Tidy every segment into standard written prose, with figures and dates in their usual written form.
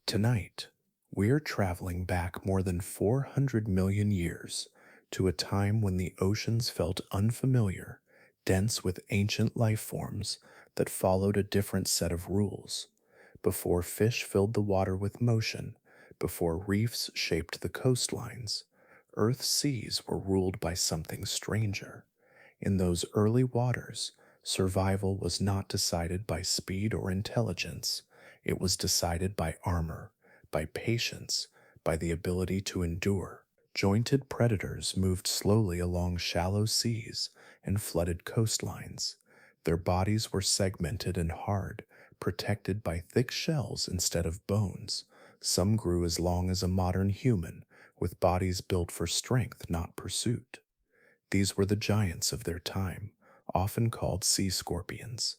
Tonight, we're traveling back more than 400 million years to a time when the oceans felt unfamiliar, dense with ancient life forms that followed a different set of rules. Before fish filled the water with motion, before reefs shaped the coastlines, Earth's seas were ruled by something stranger. In those early waters, survival was not decided by speed or intelligence. It was decided by armor, by patience, by the ability to endure. Jointed predators moved slowly along shallow seas and flooded coastlines. Their bodies were segmented and hard, protected by thick shells instead of bones. Some grew as long as a modern human, with bodies built for strength, not pursuit. These were the giants of their time, often called sea scorpions.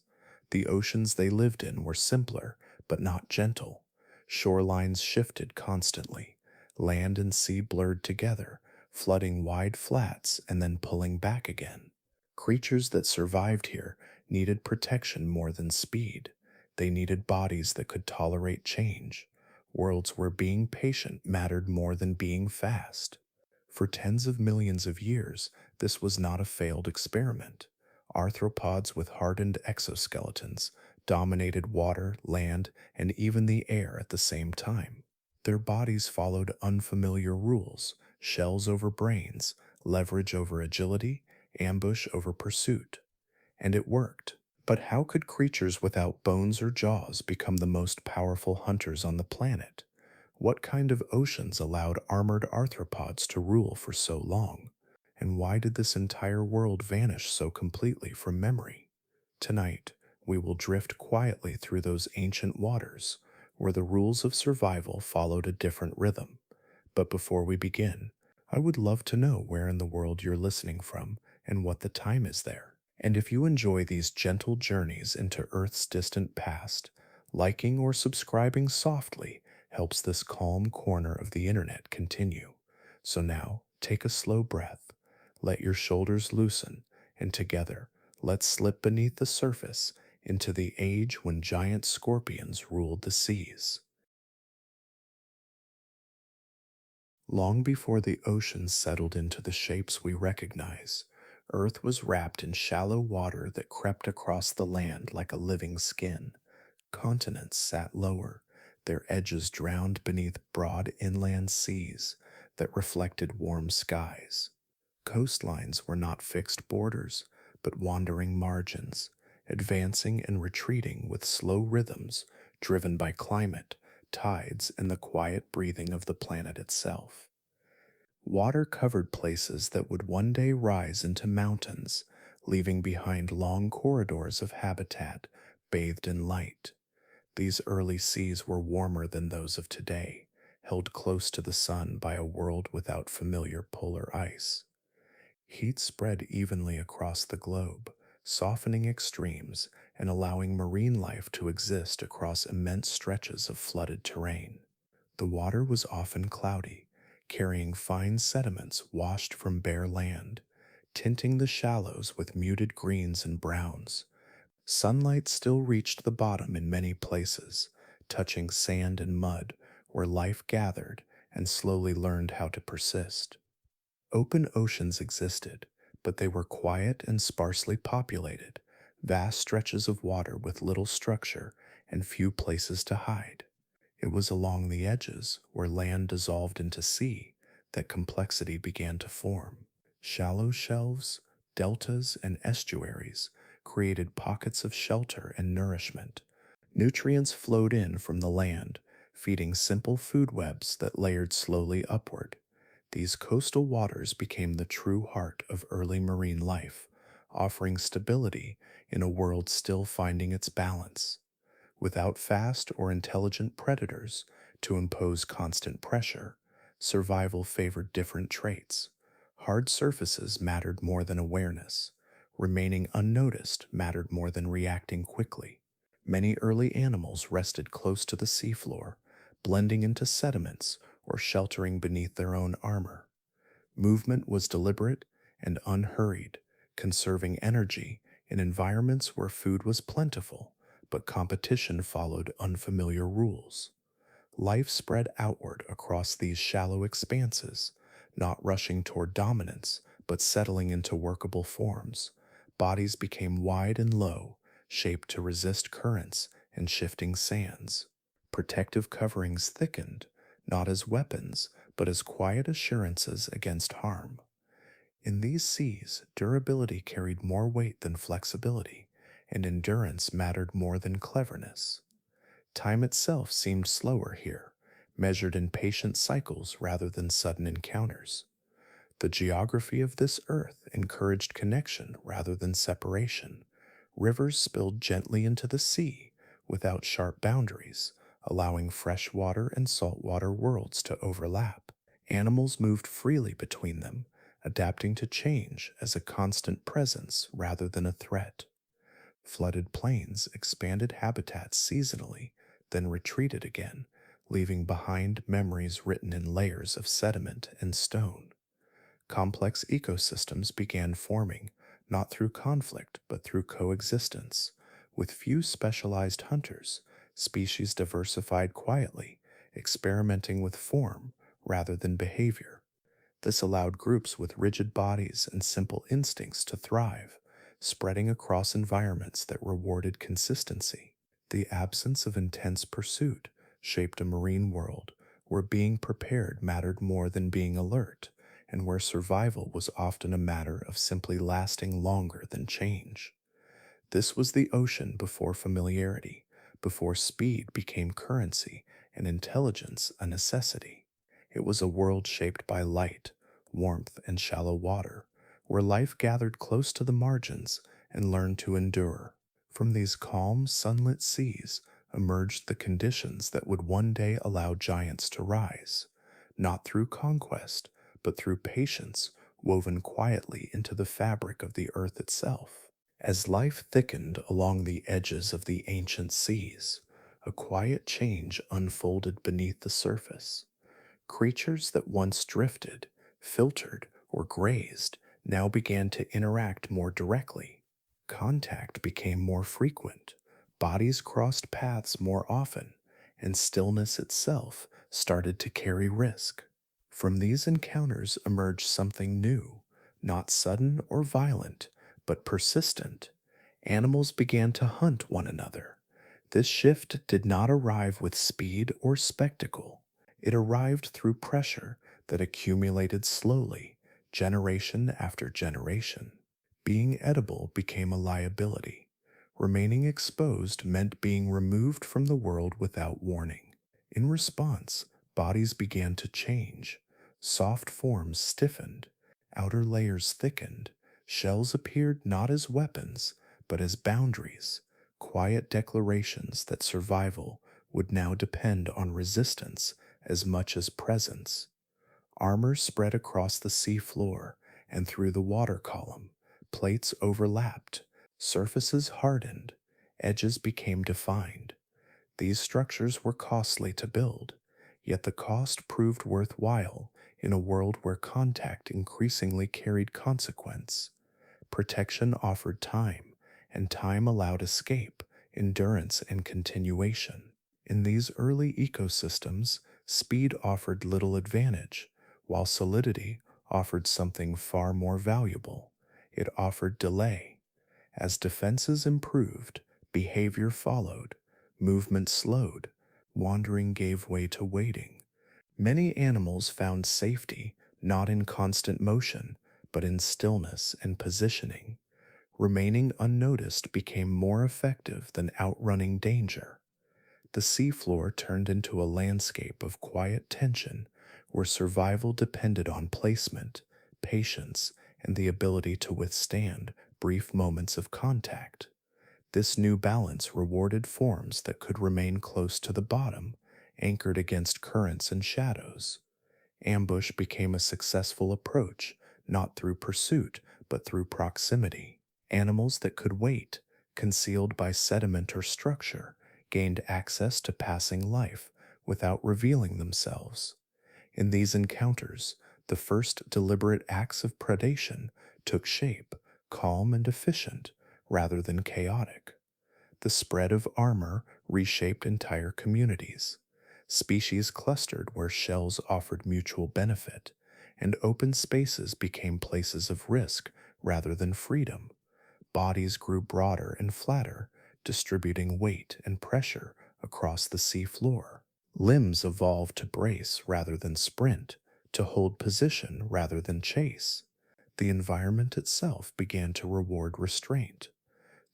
The oceans they lived in were simpler, but not gentle. Shorelines shifted constantly. Land and sea blurred together, flooding wide flats and then pulling back again. Creatures that survived here needed protection more than speed. They needed bodies that could tolerate change, worlds where being patient mattered more than being fast. For tens of millions of years, this was not a failed experiment. Arthropods with hardened exoskeletons dominated water, land, and even the air at the same time. Their bodies followed unfamiliar rules: shells over brains, leverage over agility, ambush over pursuit. And it worked. But how could creatures without bones or jaws become the most powerful hunters on the planet? What kind of oceans allowed armored arthropods to rule for so long? And why did this entire world vanish so completely from memory? Tonight, we will drift quietly through those ancient waters where the rules of survival followed a different rhythm. But before we begin, I would love to know where in the world you're listening from and what the time is there. And if you enjoy these gentle journeys into Earth's distant past, liking or subscribing softly helps this calm corner of the internet continue. So now, take a slow breath, let your shoulders loosen, and together, let's slip beneath the surface into the age when giant scorpions ruled the seas. Long before the oceans settled into the shapes we recognize, Earth was wrapped in shallow water that crept across the land like a living skin. Continents sat lower, their edges drowned beneath broad inland seas that reflected warm skies. Coastlines were not fixed borders, but wandering margins, advancing and retreating with slow rhythms driven by climate, tides, and the quiet breathing of the planet itself. Water covered places that would one day rise into mountains, leaving behind long corridors of habitat bathed in light. These early seas were warmer than those of today, held close to the sun by a world without familiar polar ice. Heat spread evenly across the globe, softening extremes and allowing marine life to exist across immense stretches of flooded terrain. The water was often cloudy, carrying fine sediments washed from bare land, tinting the shallows with muted greens and browns. Sunlight still reached the bottom in many places, touching sand and mud where life gathered and slowly learned how to persist. Open oceans existed, but they were quiet and sparsely populated, vast stretches of water with little structure and few places to hide. It was along the edges, where land dissolved into sea, that complexity began to form. Shallow shelves, deltas, and estuaries created pockets of shelter and nourishment. Nutrients flowed in from the land, feeding simple food webs that layered slowly upward. These coastal waters became the true heart of early marine life, offering stability in a world still finding its balance. Without fast or intelligent predators to impose constant pressure, survival favored different traits. Hard surfaces mattered more than awareness. Remaining unnoticed mattered more than reacting quickly. Many early animals rested close to the seafloor, blending into sediments or sheltering beneath their own armor. Movement was deliberate and unhurried, conserving energy in environments where food was plentiful, but competition followed unfamiliar rules. Life spread outward across these shallow expanses, not rushing toward dominance, but settling into workable forms. Bodies became wide and low, shaped to resist currents and shifting sands. Protective coverings thickened, not as weapons, but as quiet assurances against harm. In these seas, durability carried more weight than flexibility, and endurance mattered more than cleverness. Time itself seemed slower here, measured in patient cycles rather than sudden encounters. The geography of this earth encouraged connection rather than separation. Rivers spilled gently into the sea without sharp boundaries, allowing freshwater and saltwater worlds to overlap. Animals moved freely between them, adapting to change as a constant presence rather than a threat. Flooded plains expanded habitats seasonally, then retreated again, leaving behind memories written in layers of sediment and stone. Complex ecosystems began forming, not through conflict but through coexistence. With few specialized hunters, species diversified quietly, experimenting with form rather than behavior. This allowed groups with rigid bodies and simple instincts to thrive, spreading across environments that rewarded consistency. The absence of intense pursuit shaped a marine world where being prepared mattered more than being alert, and where survival was often a matter of simply lasting longer than change. This was the ocean before familiarity, before speed became currency and intelligence a necessity. It was a world shaped by light, warmth, and shallow water, where life gathered close to the margins and learned to endure. From these calm, sunlit seas emerged the conditions that would one day allow giants to rise, not through conquest, but through patience woven quietly into the fabric of the earth itself. As life thickened along the edges of the ancient seas, a quiet change unfolded beneath the surface. Creatures that once drifted, filtered, or grazed now began to interact more directly. Contact became more frequent, bodies crossed paths more often, and stillness itself started to carry risk. From these encounters emerged something new, not sudden or violent, but persistent. Animals began to hunt one another. This shift did not arrive with speed or spectacle. It arrived through pressure that accumulated slowly, generation after generation. Being edible became a liability. Remaining exposed meant being removed from the world without warning. In response, bodies began to change. Soft forms stiffened, outer layers thickened, shells appeared not as weapons, but as boundaries, quiet declarations that survival would now depend on resistance as much as presence. Armor spread across the sea floor and through the water column. Plates overlapped, surfaces hardened, edges became defined. These structures were costly to build, yet the cost proved worthwhile in a world where contact increasingly carried consequence. Protection offered time, and time allowed escape, endurance, and continuation. In these early ecosystems, speed offered little advantage, while solidity offered something far more valuable. It offered delay. As defenses improved, behavior followed, movement slowed, wandering gave way to waiting. Many animals found safety not in constant motion, but in stillness and positioning. Remaining unnoticed became more effective than outrunning danger. The seafloor turned into a landscape of quiet tension where survival depended on placement, patience, and the ability to withstand brief moments of contact. This new balance rewarded forms that could remain close to the bottom, anchored against currents and shadows. Ambush became a successful approach, not through pursuit, but through proximity. Animals that could wait, concealed by sediment or structure, gained access to passing life without revealing themselves. In these encounters, the first deliberate acts of predation took shape, calm and efficient, rather than chaotic. The spread of armor reshaped entire communities. Species clustered where shells offered mutual benefit, and open spaces became places of risk rather than freedom. Bodies grew broader and flatter, distributing weight and pressure across the sea floor. Limbs evolved to brace rather than sprint, to hold position rather than chase. The environment itself began to reward restraint.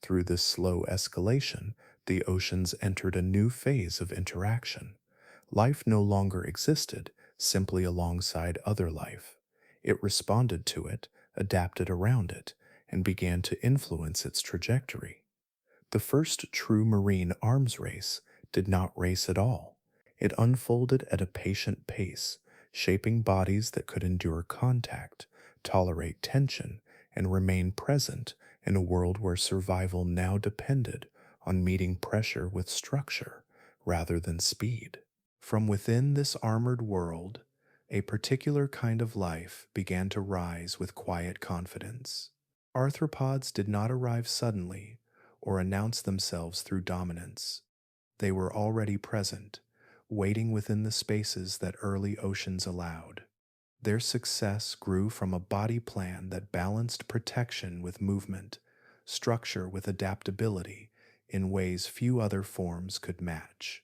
Through this slow escalation, the oceans entered a new phase of interaction. Life no longer existed simply alongside other life. It responded to it, adapted around it, and began to influence its trajectory. The first true marine arms race did not race at all. It unfolded at a patient pace, shaping bodies that could endure contact, tolerate tension, and remain present in a world where survival now depended on meeting pressure with structure rather than speed. From within this armored world, a particular kind of life began to rise with quiet confidence. Arthropods did not arrive suddenly or announce themselves through dominance. They were already present, waiting within the spaces that early oceans allowed. Their success grew from a body plan that balanced protection with movement, structure with adaptability, in ways few other forms could match.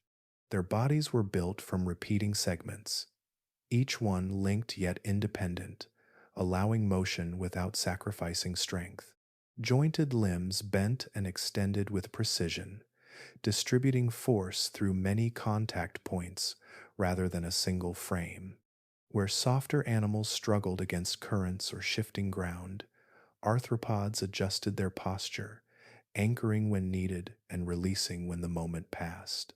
Their bodies were built from repeating segments, each one linked yet independent, allowing motion without sacrificing strength. Jointed limbs bent and extended with precision, distributing force through many contact points rather than a single frame. Where softer animals struggled against currents or shifting ground, arthropods adjusted their posture, anchoring when needed and releasing when the moment passed.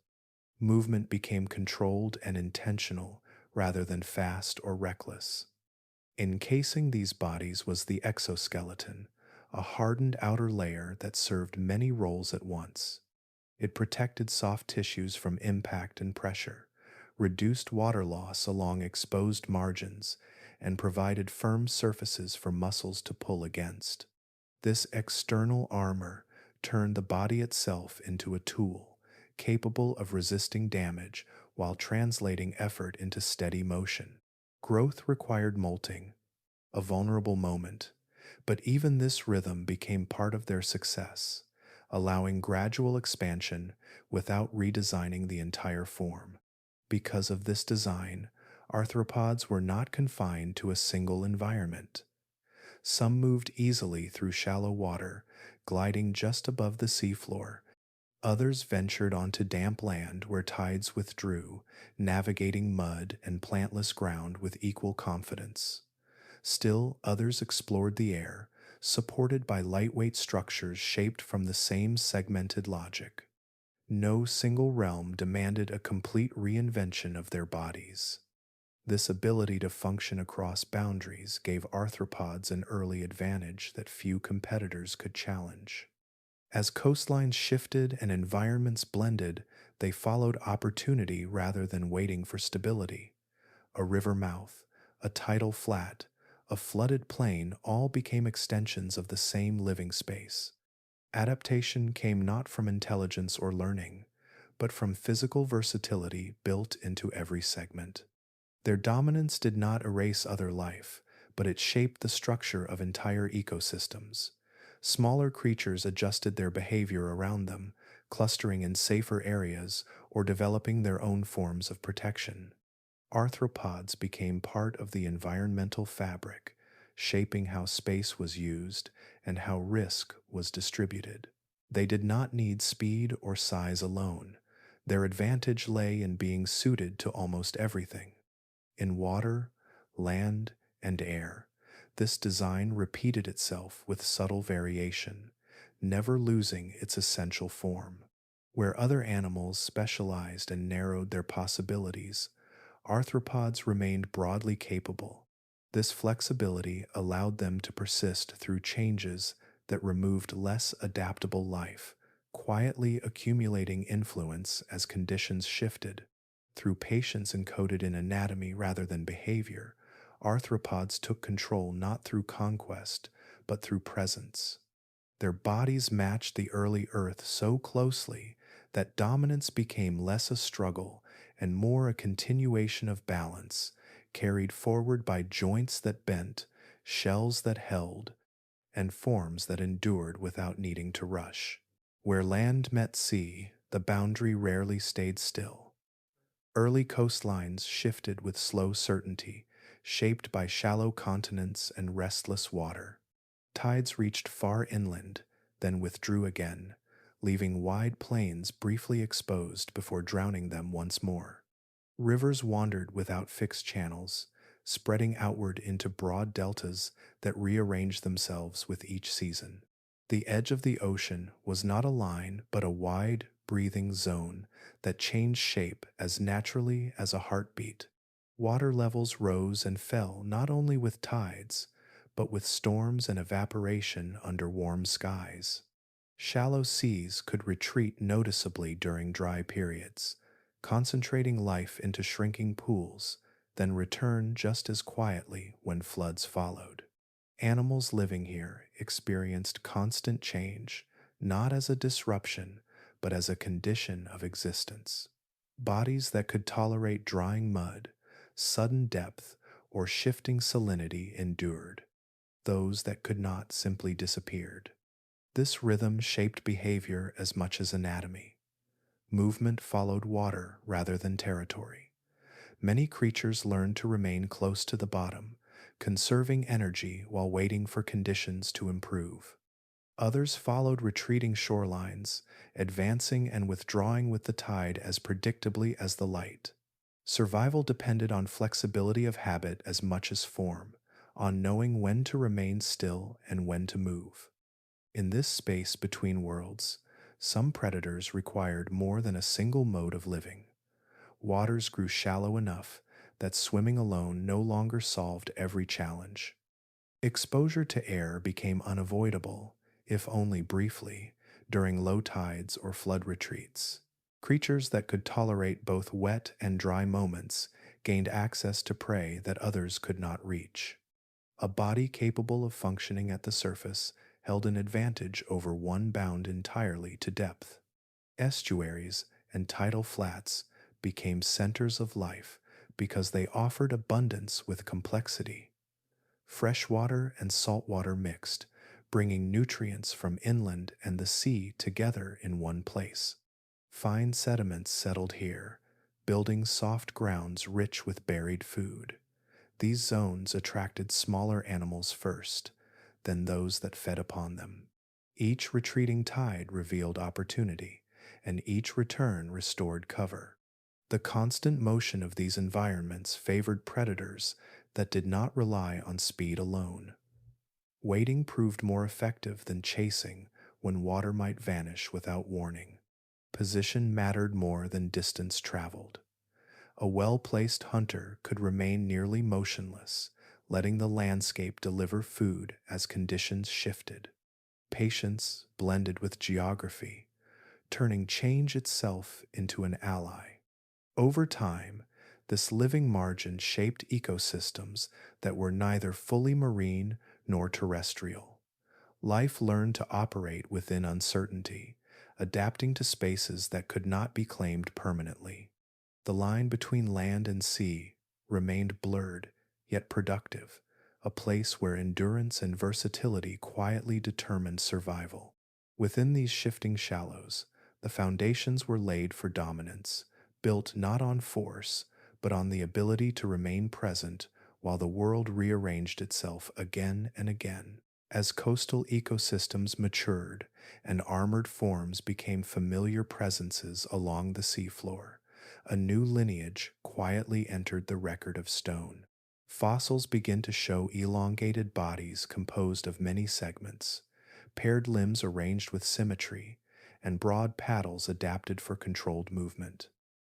Movement became controlled and intentional rather than fast or reckless. Encasing these bodies was the exoskeleton, a hardened outer layer that served many roles at once. It protected soft tissues from impact and pressure, reduced water loss along exposed margins, and provided firm surfaces for muscles to pull against. This external armor turned the body itself into a tool, capable of resisting damage while translating effort into steady motion. Growth required molting, a vulnerable moment, but even this rhythm became part of their success, allowing gradual expansion without redesigning the entire form. Because of this design, arthropods were not confined to a single environment. Some moved easily through shallow water, gliding just above the seafloor. Others ventured onto damp land where tides withdrew, navigating mud and plantless ground with equal confidence. Still, others explored the air, supported by lightweight structures shaped from the same segmented logic. No single realm demanded a complete reinvention of their bodies. This ability to function across boundaries gave arthropods an early advantage that few competitors could challenge. As coastlines shifted and environments blended, they followed opportunity rather than waiting for stability. A river mouth, a tidal flat, a flooded plain all became extensions of the same living space. Adaptation came not from intelligence or learning, but from physical versatility built into every segment. Their dominance did not erase other life, but it shaped the structure of entire ecosystems. Smaller creatures adjusted their behavior around them, clustering in safer areas or developing their own forms of protection. Arthropods became part of the environmental fabric, shaping how space was used and how risk was distributed. They did not need speed or size alone. Their advantage lay in being suited to almost everything. In water, land, and air, this design repeated itself with subtle variation, never losing its essential form. Where other animals specialized and narrowed their possibilities, arthropods remained broadly capable. This flexibility allowed them to persist through changes that removed less adaptable life, quietly accumulating influence as conditions shifted. Through patience encoded in anatomy rather than behavior, arthropods took control not through conquest, but through presence. Their bodies matched the early Earth so closely that dominance became less a struggle and more a continuation of balance, carried forward by joints that bent, shells that held, and forms that endured without needing to rush. Where land met sea, the boundary rarely stayed still. Early coastlines shifted with slow certainty, shaped by shallow continents and restless water. Tides reached far inland, then withdrew again, leaving wide plains briefly exposed before drowning them once more. Rivers wandered without fixed channels, spreading outward into broad deltas that rearranged themselves with each season. The edge of the ocean was not a line but a wide, breathing zone that changed shape as naturally as a heartbeat. Water levels rose and fell not only with tides, but with storms and evaporation under warm skies. Shallow seas could retreat noticeably during dry periods, concentrating life into shrinking pools, then return just as quietly when floods followed. Animals living here experienced constant change, not as a disruption, but as a condition of existence. Bodies that could tolerate drying mud, sudden depth, or shifting salinity endured. Those that could not simply disappeared. This rhythm shaped behavior as much as anatomy. Movement followed water rather than territory. Many creatures learned to remain close to the bottom, conserving energy while waiting for conditions to improve. Others followed retreating shorelines, advancing and withdrawing with the tide as predictably as the light. Survival depended on flexibility of habit as much as form, on knowing when to remain still and when to move. In this space between worlds, some predators required more than a single mode of living. Waters grew shallow enough that swimming alone no longer solved every challenge. Exposure to air became unavoidable, if only briefly, during low tides or flood retreats. Creatures that could tolerate both wet and dry moments gained access to prey that others could not reach. A body capable of functioning at the surface held an advantage over one bound entirely to depth. Estuaries and tidal flats became centers of life because they offered abundance with complexity. Freshwater and saltwater mixed, bringing nutrients from inland and the sea together in one place. Fine sediments settled here, building soft grounds rich with buried food. These zones attracted smaller animals first, then those that fed upon them. Each retreating tide revealed opportunity, and each return restored cover. The constant motion of these environments favored predators that did not rely on speed alone. Waiting proved more effective than chasing when water might vanish without warning. Position mattered more than distance traveled. A well-placed hunter could remain nearly motionless, letting the landscape deliver food as conditions shifted. Patience blended with geography, turning change itself into an ally. Over time, this living margin shaped ecosystems that were neither fully marine nor terrestrial. Life learned to operate within uncertainty, adapting to spaces that could not be claimed permanently. The line between land and sea remained blurred yet productive, a place where endurance and versatility quietly determined survival. Within these shifting shallows, the foundations were laid for dominance, built not on force, but on the ability to remain present while the world rearranged itself again and again. As coastal ecosystems matured and armored forms became familiar presences along the seafloor, a new lineage quietly entered the record of stone. Fossils begin to show elongated bodies composed of many segments, paired limbs arranged with symmetry, and broad paddles adapted for controlled movement.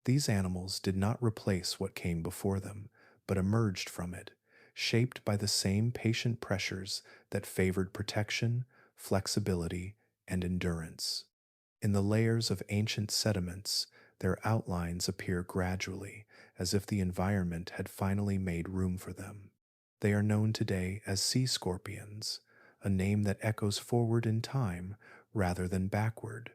These animals did not replace what came before them, but emerged from it, shaped by the same patient pressures that favored protection, flexibility, and endurance. In the layers of ancient sediments, their outlines appear gradually, as if the environment had finally made room for them. They are known today as sea scorpions, a name that echoes forward in time rather than backward.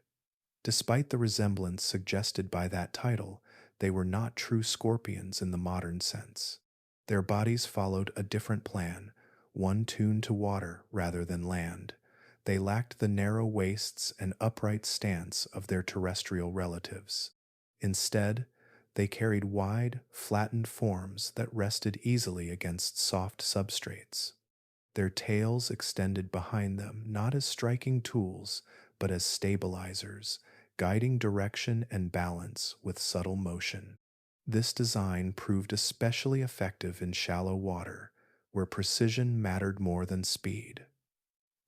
Despite the resemblance suggested by that title, they were not true scorpions in the modern sense. Their bodies followed a different plan, one tuned to water rather than land. They lacked the narrow waists and upright stance of their terrestrial relatives. Instead, they carried wide, flattened forms that rested easily against soft substrates. Their tails extended behind them not as striking tools, but as stabilizers, guiding direction and balance with subtle motion. This design proved especially effective in shallow water, where precision mattered more than speed.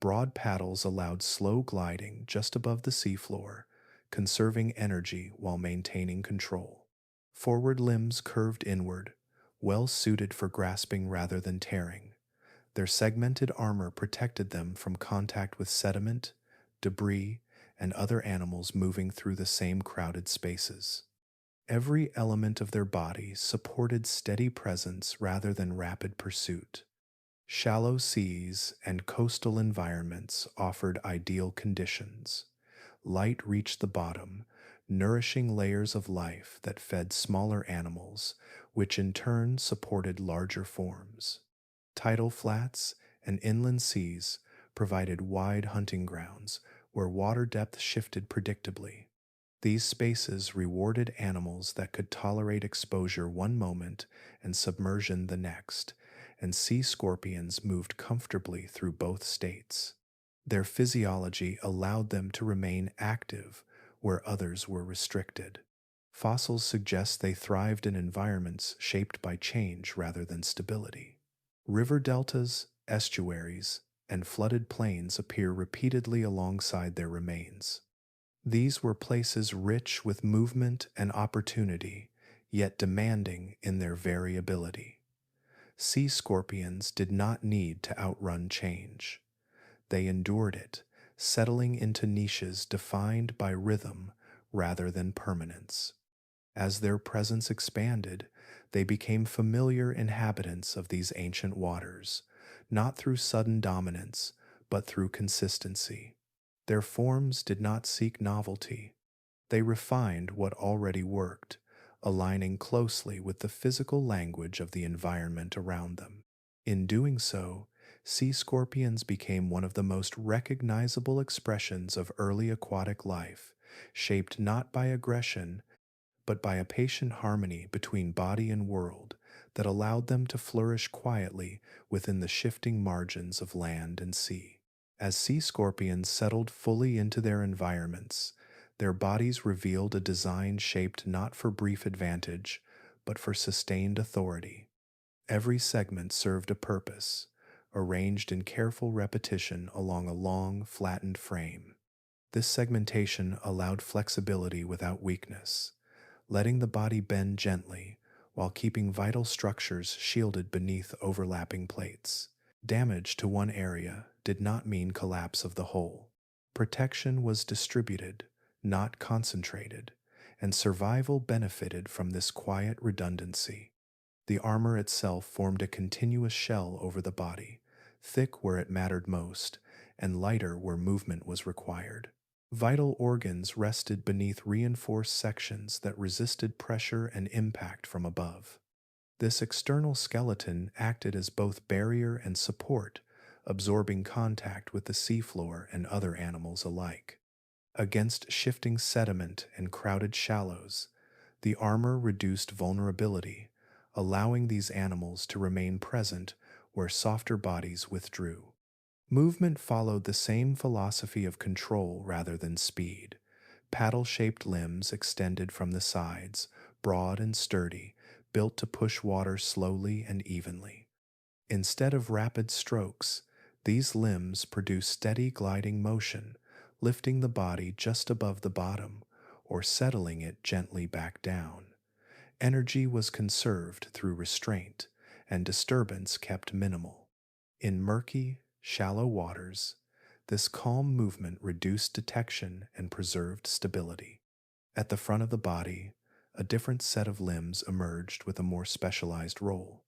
Broad paddles allowed slow gliding just above the seafloor, conserving energy while maintaining control. Forward limbs curved inward, well suited for grasping rather than tearing. Their segmented armor protected them from contact with sediment, debris, and other animals moving through the same crowded spaces. Every element of their body supported steady presence rather than rapid pursuit. Shallow seas and coastal environments offered ideal conditions. Light reached the bottom, nourishing layers of life that fed smaller animals, which in turn supported larger forms. Tidal flats and inland seas provided wide hunting grounds where water depth shifted predictably. These spaces rewarded animals that could tolerate exposure one moment and submersion the next, and sea scorpions moved comfortably through both states. Their physiology allowed them to remain active where others were restricted. Fossils suggest they thrived in environments shaped by change rather than stability. River deltas, estuaries, and flooded plains appear repeatedly alongside their remains. These were places rich with movement and opportunity, yet demanding in their variability. Sea scorpions did not need to outrun change. They endured it, settling into niches defined by rhythm rather than permanence. As their presence expanded, they became familiar inhabitants of these ancient waters, not through sudden dominance, but through consistency. Their forms did not seek novelty. They refined what already worked, aligning closely with the physical language of the environment around them. In doing so, sea scorpions became one of the most recognizable expressions of early aquatic life, shaped not by aggression, but by a patient harmony between body and world that allowed them to flourish quietly within the shifting margins of land and sea. As sea scorpions settled fully into their environments, their bodies revealed a design shaped not for brief advantage, but for sustained authority. Every segment served a purpose, arranged in careful repetition along a long, flattened frame. This segmentation allowed flexibility without weakness, letting the body bend gently while keeping vital structures shielded beneath overlapping plates. Damage to one area did not mean collapse of the whole. Protection was distributed, not concentrated, and survival benefited from this quiet redundancy. The armor itself formed a continuous shell over the body, thick where it mattered most, and lighter where movement was required. Vital organs rested beneath reinforced sections that resisted pressure and impact from above. This external skeleton acted as both barrier and support, absorbing contact with the seafloor and other animals alike. Against shifting sediment and crowded shallows, the armor reduced vulnerability, allowing these animals to remain present where softer bodies withdrew. Movement followed the same philosophy of control rather than speed. Paddle-shaped limbs extended from the sides, broad and sturdy, built to push water slowly and evenly. Instead of rapid strokes, these limbs produce steady gliding motion, lifting the body just above the bottom or settling it gently back down. Energy was conserved through restraint, and disturbance kept minimal. In murky, shallow waters, this calm movement reduced detection and preserved stability. At the front of the body, a different set of limbs emerged with a more specialized role.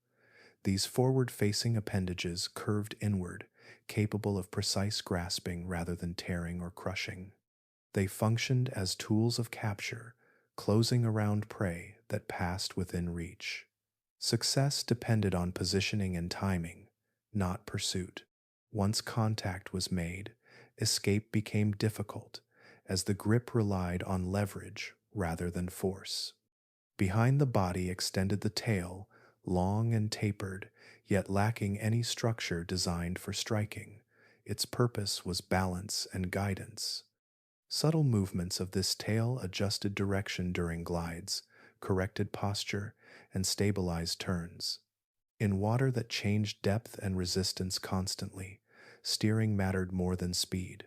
These forward-facing appendages curved inward, capable of precise grasping rather than tearing or crushing. They functioned as tools of capture, closing around prey that passed within reach. Success depended on positioning and timing, not pursuit. Once contact was made, escape became difficult, as the grip relied on leverage rather than force. Behind the body extended the tail, long and tapered, yet lacking any structure designed for striking. Its purpose was balance and guidance. Subtle movements of this tail adjusted direction during glides, corrected posture, and stabilized turns. In water that changed depth and resistance constantly, steering mattered more than speed.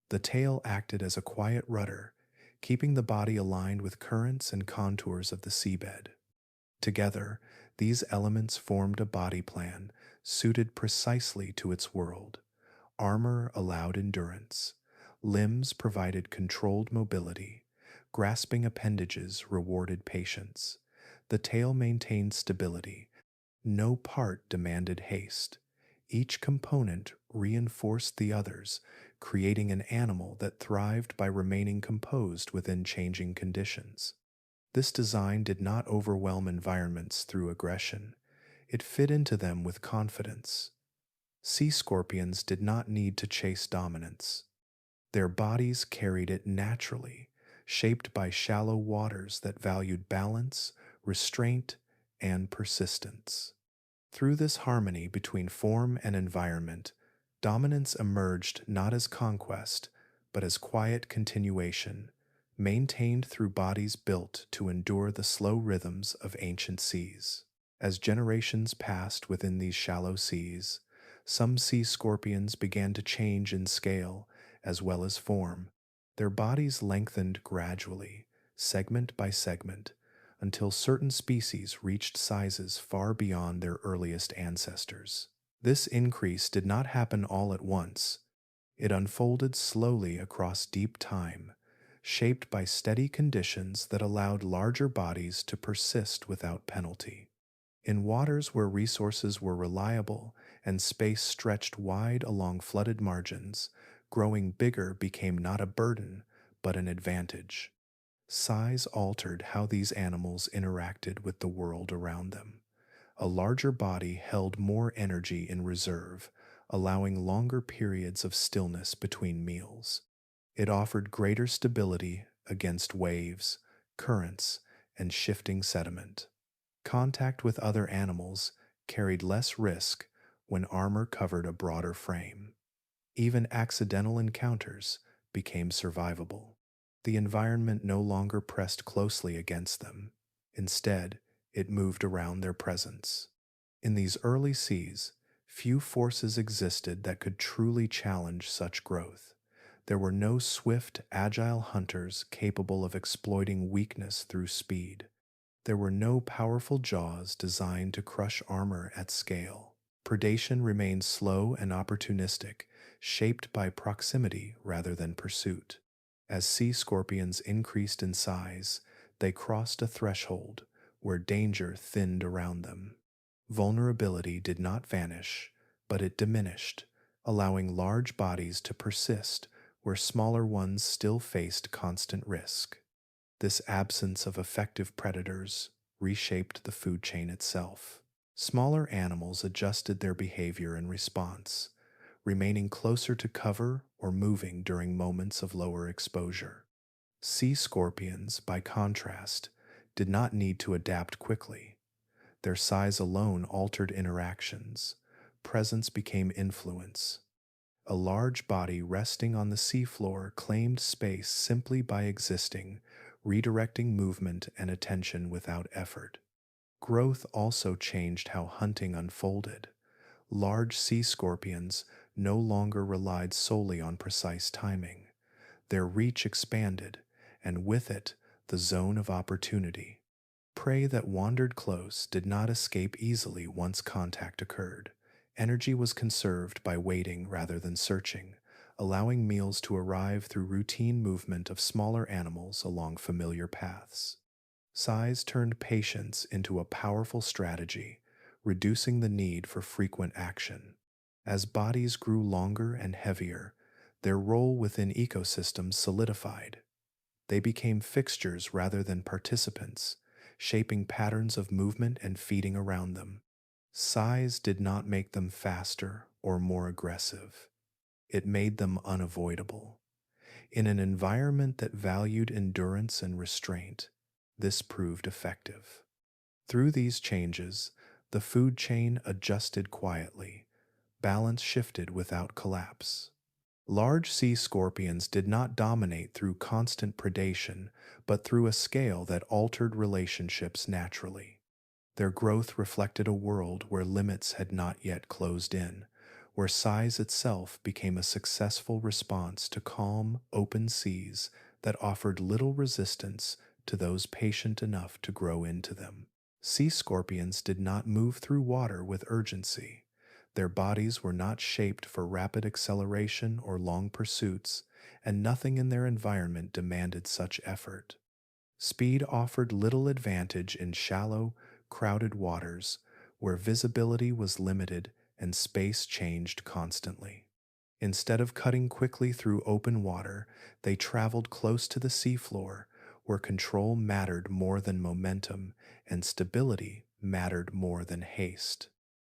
The tail acted as a quiet rudder, keeping the body aligned with currents and contours of the seabed. Together, these elements formed a body plan suited precisely to its world. Armor allowed endurance. Limbs provided controlled mobility. Grasping appendages rewarded patience. The tail maintained stability. No part demanded haste. Each component reinforced the others, creating an animal that thrived by remaining composed within changing conditions. This design did not overwhelm environments through aggression. It fit into them with confidence. Sea scorpions did not need to chase dominance. Their bodies carried it naturally, shaped by shallow waters that valued balance, restraint, and persistence. Through this harmony between form and environment, dominance emerged not as conquest, but as quiet continuation, maintained through bodies built to endure the slow rhythms of ancient seas. As generations passed within these shallow seas, some sea scorpions began to change in scale as well as form. Their bodies lengthened gradually, segment by segment, until certain species reached sizes far beyond their earliest ancestors. This increase did not happen all at once. It unfolded slowly across deep time, shaped by steady conditions that allowed larger bodies to persist without penalty. In waters where resources were reliable and space stretched wide along flooded margins, growing bigger became not a burden, but an advantage. Size altered how these animals interacted with the world around them. A larger body held more energy in reserve, allowing longer periods of stillness between meals. It offered greater stability against waves, currents, and shifting sediment. Contact with other animals carried less risk when armor covered a broader frame. Even accidental encounters became survivable. The environment no longer pressed closely against them. Instead, it moved around their presence. In these early seas, few forces existed that could truly challenge such growth. There were no swift, agile hunters capable of exploiting weakness through speed. There were no powerful jaws designed to crush armor at scale. Predation remained slow and opportunistic, shaped by proximity rather than pursuit. As sea scorpions increased in size, they crossed a threshold where danger thinned around them. Vulnerability did not vanish, but it diminished, allowing large bodies to persist where smaller ones still faced constant risk. This absence of effective predators reshaped the food chain itself. Smaller animals adjusted their behavior in response, remaining closer to cover or moving during moments of lower exposure. Sea scorpions, by contrast, did not need to adapt quickly. Their size alone altered interactions. Presence became influence. A large body resting on the seafloor claimed space simply by existing, redirecting movement and attention without effort. Growth also changed how hunting unfolded. Large sea scorpions no longer relied solely on precise timing. Their reach expanded, and with it, the zone of opportunity. Prey that wandered close did not escape easily once contact occurred. Energy was conserved by waiting rather than searching, allowing meals to arrive through routine movement of smaller animals along familiar paths. Size turned patience into a powerful strategy, reducing the need for frequent action. As bodies grew longer and heavier, their role within ecosystems solidified. They became fixtures rather than participants, shaping patterns of movement and feeding around them. Size did not make them faster or more aggressive. It made them unavoidable. In an environment that valued endurance and restraint, this proved effective. Through these changes, the food chain adjusted quietly, balance shifted without collapse. Large sea scorpions did not dominate through constant predation, but through a scale that altered relationships naturally. Their growth reflected a world where limits had not yet closed in, where size itself became a successful response to calm, open seas that offered little resistance to those patient enough to grow into them. Sea scorpions did not move through water with urgency. Their bodies were not shaped for rapid acceleration or long pursuits, and nothing in their environment demanded such effort. Speed offered little advantage in shallow, crowded waters where visibility was limited and space changed constantly. Instead of cutting quickly through open water, they traveled close to the seafloor, where control mattered more than momentum and stability mattered more than haste.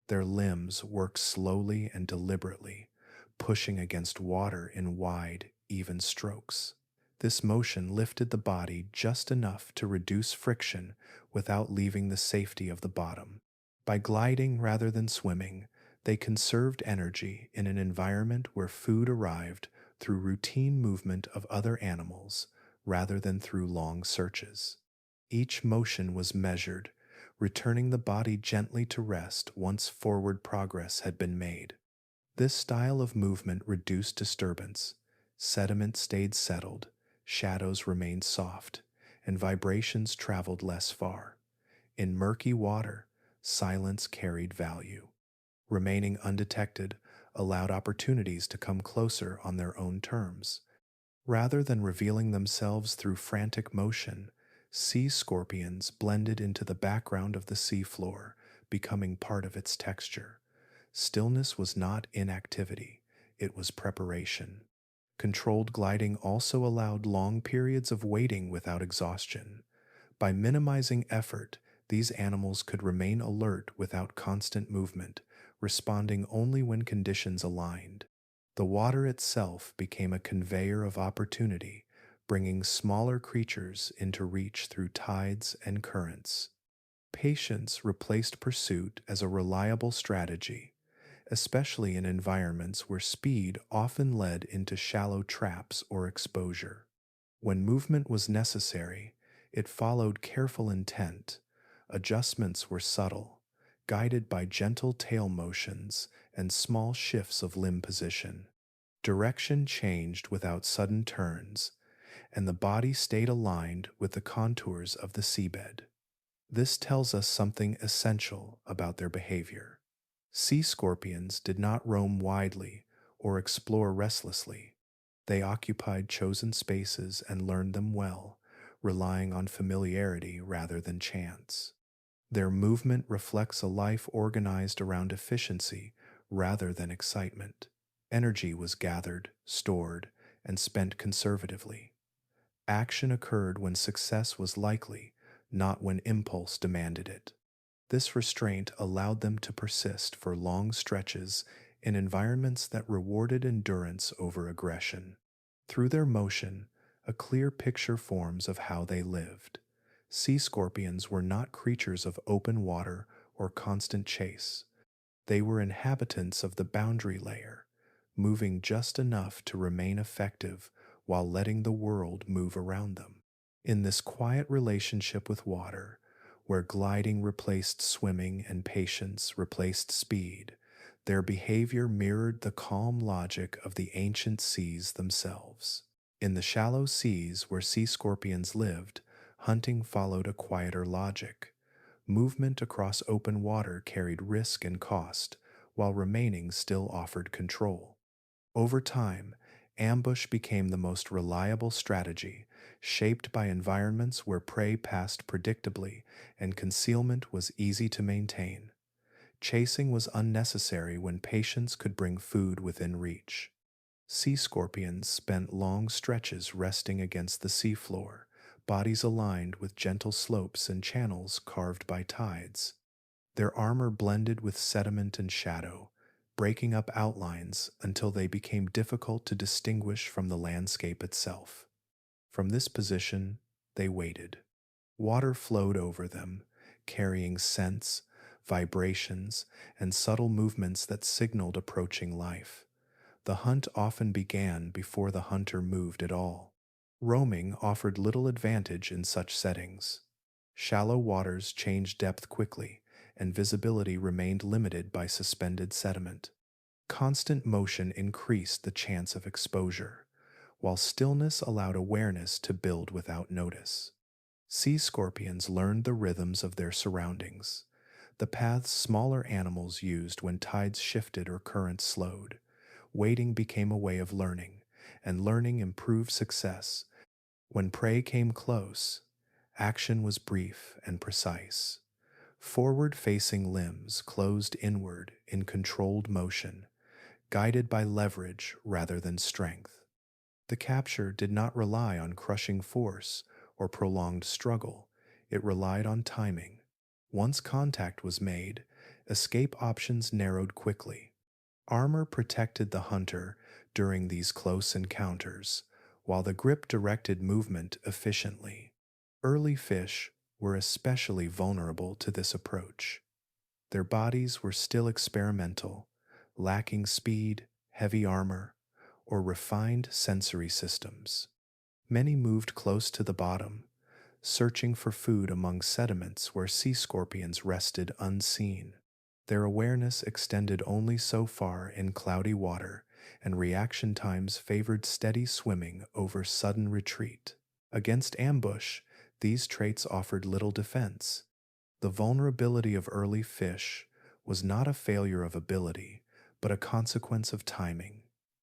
Their limbs worked slowly and deliberately, pushing against water in wide, even strokes. This motion lifted the body just enough to reduce friction without leaving the safety of the bottom. By gliding rather than swimming, they conserved energy in an environment where food arrived through routine movement of other animals rather than through long searches. Each motion was measured, returning the body gently to rest once forward progress had been made. This style of movement reduced disturbance. Sediment stayed settled, shadows remained soft, and vibrations traveled less far. In murky water, silence carried value. Remaining undetected allowed opportunities to come closer on their own terms. Rather than revealing themselves through frantic motion, sea scorpions blended into the background of the seafloor, becoming part of its texture. Stillness was not inactivity, it was preparation. Controlled gliding also allowed long periods of waiting without exhaustion. By minimizing effort, these animals could remain alert without constant movement, responding only when conditions aligned. The water itself became a conveyor of opportunity, bringing smaller creatures into reach through tides and currents. Patience replaced pursuit as a reliable strategy, especially in environments where speed often led into shallow traps or exposure. When movement was necessary, it followed careful intent. Adjustments were subtle, guided by gentle tail motions and small shifts of limb position. Direction changed without sudden turns, and the body stayed aligned with the contours of the seabed. This tells us something essential about their behavior. Sea scorpions did not roam widely or explore restlessly. They occupied chosen spaces and learned them well, relying on familiarity rather than chance. Their movement reflects a life organized around efficiency rather than excitement. Energy was gathered, stored, and spent conservatively. Action occurred when success was likely, not when impulse demanded it. This restraint allowed them to persist for long stretches in environments that rewarded endurance over aggression. Through their motion, a clear picture forms of how they lived. Sea scorpions were not creatures of open water or constant chase. They were inhabitants of the boundary layer, moving just enough to remain effective while letting the world move around them. In this quiet relationship with water, where gliding replaced swimming and patience replaced speed, their behavior mirrored the calm logic of the ancient seas themselves. In the shallow seas where sea scorpions lived, hunting followed a quieter logic. Movement across open water carried risk and cost, while remaining still offered control. Over time, ambush became the most reliable strategy, shaped by environments where prey passed predictably and concealment was easy to maintain. Chasing was unnecessary when patience could bring food within reach. Sea scorpions spent long stretches resting against the seafloor, bodies aligned with gentle slopes and channels carved by tides. Their armor blended with sediment and shadow, breaking up outlines until they became difficult to distinguish from the landscape itself. From this position, they waited. Water flowed over them, carrying scents, vibrations, and subtle movements that signaled approaching life. The hunt often began before the hunter moved at all. Roaming offered little advantage in such settings. Shallow waters changed depth quickly, and visibility remained limited by suspended sediment. Constant motion increased the chance of exposure, while stillness allowed awareness to build without notice. Sea scorpions learned the rhythms of their surroundings, the paths smaller animals used when tides shifted or currents slowed. Waiting became a way of learning, and learning improved success. When prey came close, action was brief and precise. Forward-facing limbs closed inward in controlled motion, guided by leverage rather than strength. The capture did not rely on crushing force or prolonged struggle, it relied on timing. Once contact was made, escape options narrowed quickly. Armor protected the hunter during these close encounters, while the grip directed movement efficiently. Early fish were especially vulnerable to this approach. Their bodies were still experimental, lacking speed, heavy armor, or refined sensory systems. Many moved close to the bottom, searching for food among sediments where sea scorpions rested unseen. Their awareness extended only so far in cloudy water, and reaction times favored steady swimming over sudden retreat. Against ambush, these traits offered little defense. The vulnerability of early fish was not a failure of ability, but a consequence of timing.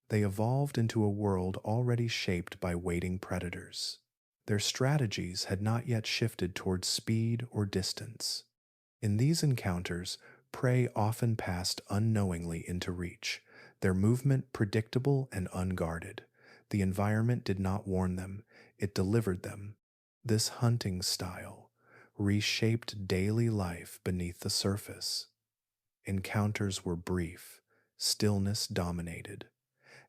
They evolved into a world already shaped by waiting predators. Their strategies had not yet shifted towards speed or distance. In these encounters, prey often passed unknowingly into reach, their movement predictable and unguarded. The environment did not warn them, it delivered them. This hunting style reshaped daily life beneath the surface. Encounters were brief, stillness dominated.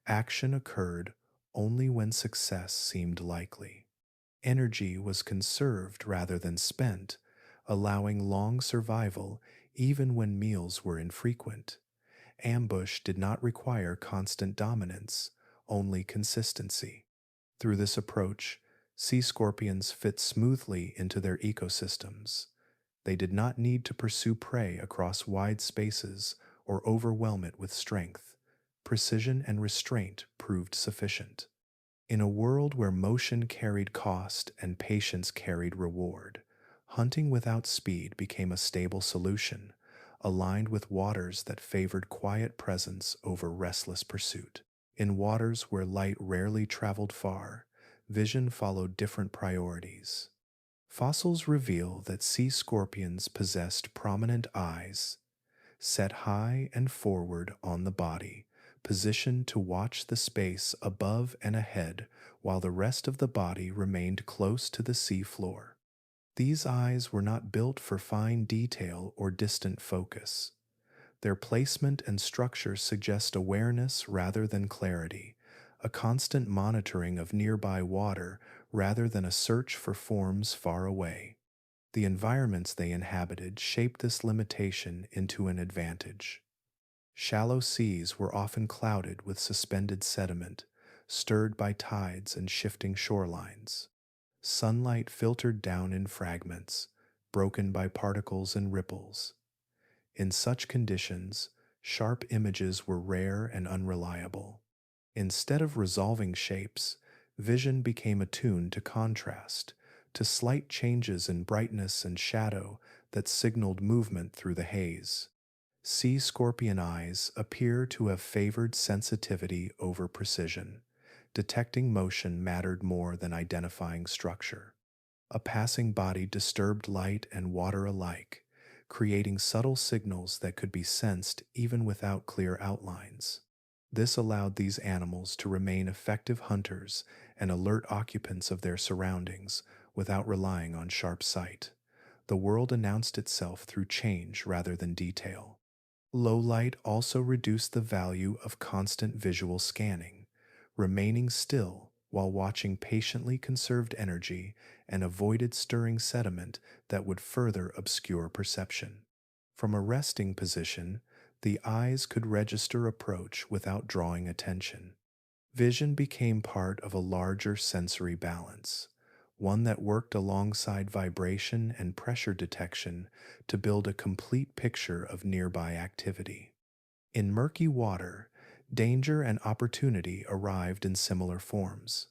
Action occurred only when success seemed likely. Energy was conserved rather than spent, allowing long survival even when meals were infrequent. Ambush did not require constant dominance, only consistency. Through this approach, sea scorpions fit smoothly into their ecosystems. They did not need to pursue prey across wide spaces or overwhelm it with strength. Precision and restraint proved sufficient. In a world where motion carried cost and patience carried reward, hunting without speed became a stable solution, aligned with waters that favored quiet presence over restless pursuit. In waters where light rarely traveled far, vision followed different priorities. Fossils reveal that sea scorpions possessed prominent eyes, set high and forward on the body, positioned to watch the space above and ahead while the rest of the body remained close to the sea floor. These eyes were not built for fine detail or distant focus. Their placement and structure suggest awareness rather than clarity, a constant monitoring of nearby water rather than a search for forms far away. The environments they inhabited shaped this limitation into an advantage. Shallow seas were often clouded with suspended sediment, stirred by tides and shifting shorelines. Sunlight filtered down in fragments, broken by particles and ripples. In such conditions, sharp images were rare and unreliable. Instead of resolving shapes, vision became attuned to contrast, to slight changes in brightness and shadow that signaled movement through the haze. Sea scorpion eyes appear to have favored sensitivity over precision. Detecting motion mattered more than identifying structure. A passing body disturbed light and water alike, creating subtle signals that could be sensed even without clear outlines. This allowed these animals to remain effective hunters and alert occupants of their surroundings without relying on sharp sight. The world announced itself through change rather than detail. Low light also reduced the value of constant visual scanning. Remaining still while watching patiently conserved energy and avoided stirring sediment that would further obscure perception. From a resting position, the eyes could register approach without drawing attention. Vision became part of a larger sensory balance, one that worked alongside vibration and pressure detection to build a complete picture of nearby activity. In murky water, danger and opportunity arrived in similar forms.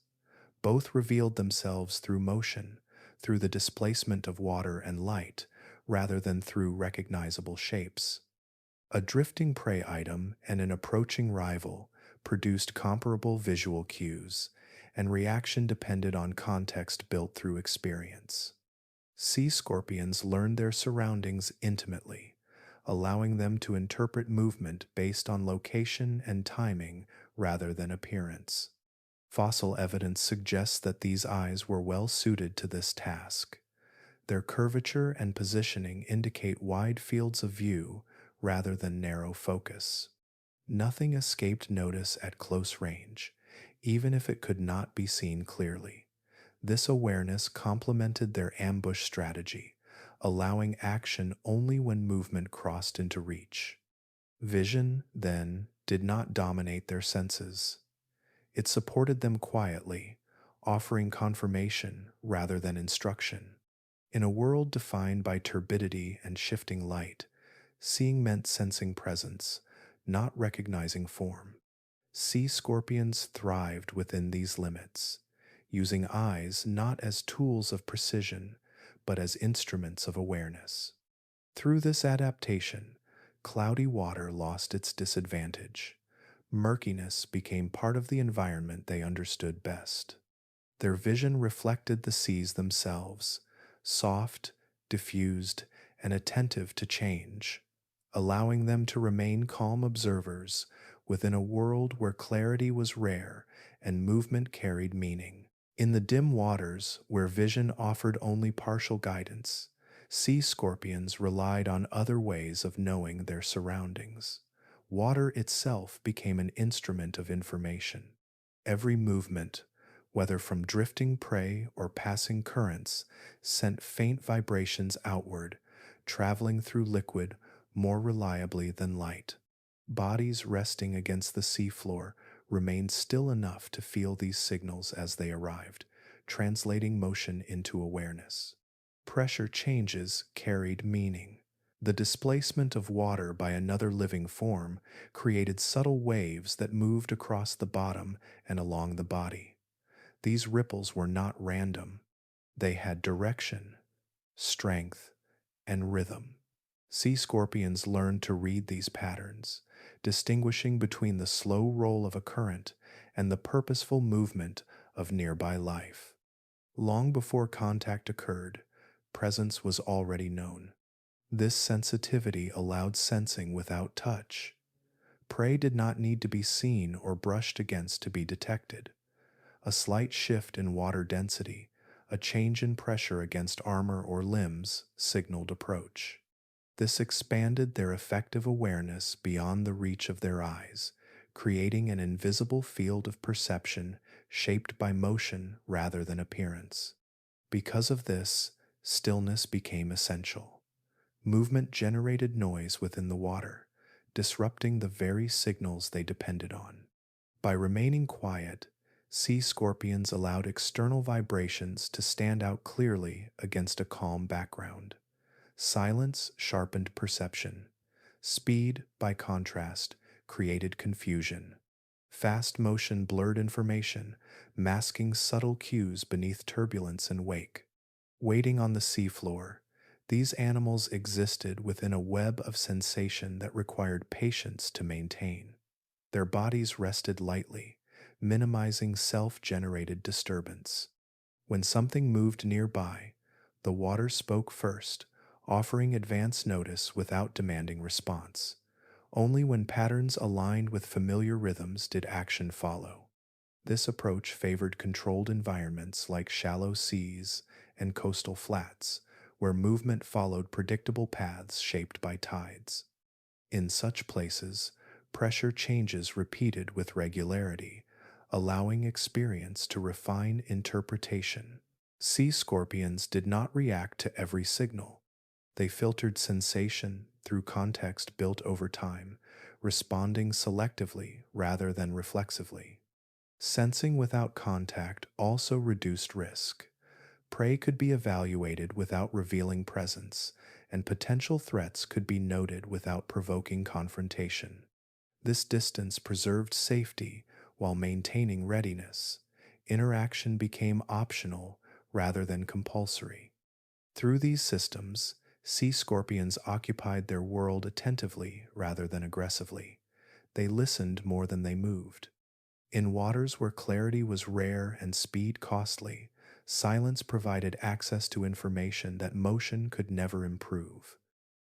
Both revealed themselves through motion, through the displacement of water and light, rather than through recognizable shapes. A drifting prey item and an approaching rival produced comparable visual cues, and reaction depended on context built through experience. Sea scorpions learned their surroundings intimately, allowing them to interpret movement based on location and timing rather than appearance. Fossil evidence suggests that these eyes were well suited to this task. Their curvature and positioning indicate wide fields of view rather than narrow focus. Nothing escaped notice at close range, even if it could not be seen clearly. This awareness complemented their ambush strategy, allowing action only when movement crossed into reach. Vision, then, did not dominate their senses. It supported them quietly, offering confirmation rather than instruction. In a world defined by turbidity and shifting light, seeing meant sensing presence, not recognizing form. Sea scorpions thrived within these limits, using eyes not as tools of precision, but as instruments of awareness. Through this adaptation, cloudy water lost its disadvantage. Murkiness became part of the environment they understood best. Their vision reflected the seas themselves, soft, diffused, and attentive to change, allowing them to remain calm observers within a world where clarity was rare and movement carried meaning. In the dim waters, where vision offered only partial guidance, sea scorpions relied on other ways of knowing their surroundings. Water itself became an instrument of information. Every movement, whether from drifting prey or passing currents, sent faint vibrations outward, traveling through liquid more reliably than light. Bodies resting against the seafloor remained still enough to feel these signals as they arrived, translating motion into awareness. Pressure changes carried meaning. The displacement of water by another living form created subtle waves that moved across the bottom and along the body. These ripples were not random. They had direction, strength, and rhythm. Sea scorpions learned to read these patterns, distinguishing between the slow roll of a current and the purposeful movement of nearby life. Long before contact occurred, presence was already known. This sensitivity allowed sensing without touch. Prey did not need to be seen or brushed against to be detected. A slight shift in water density, a change in pressure against armor or limbs, signaled approach. This expanded their effective awareness beyond the reach of their eyes, creating an invisible field of perception shaped by motion rather than appearance. Because of this, stillness became essential. Movement generated noise within the water, disrupting the very signals they depended on. By remaining quiet, sea scorpions allowed external vibrations to stand out clearly against a calm background. Silence sharpened perception. Speed, by contrast, created confusion. Fast motion blurred information, masking subtle cues beneath turbulence and wake. Waiting on the seafloor, these animals existed within a web of sensation that required patience to maintain. Their bodies rested lightly, minimizing self-generated disturbance. When something moved nearby, the water spoke first, offering advance notice without demanding response. Only when patterns aligned with familiar rhythms did action follow. This approach favored controlled environments like shallow seas and coastal flats, where movement followed predictable paths shaped by tides. In such places, pressure changes repeated with regularity, allowing experience to refine interpretation. Sea scorpions did not react to every signal. They filtered sensation through context built over time, responding selectively rather than reflexively. Sensing without contact also reduced risk. Prey could be evaluated without revealing presence, and potential threats could be noted without provoking confrontation. This distance preserved safety while maintaining readiness. Interaction became optional rather than compulsory. Through these systems, sea scorpions occupied their world attentively rather than aggressively. They listened more than they moved. In waters where clarity was rare and speed costly, silence provided access to information that motion could never improve.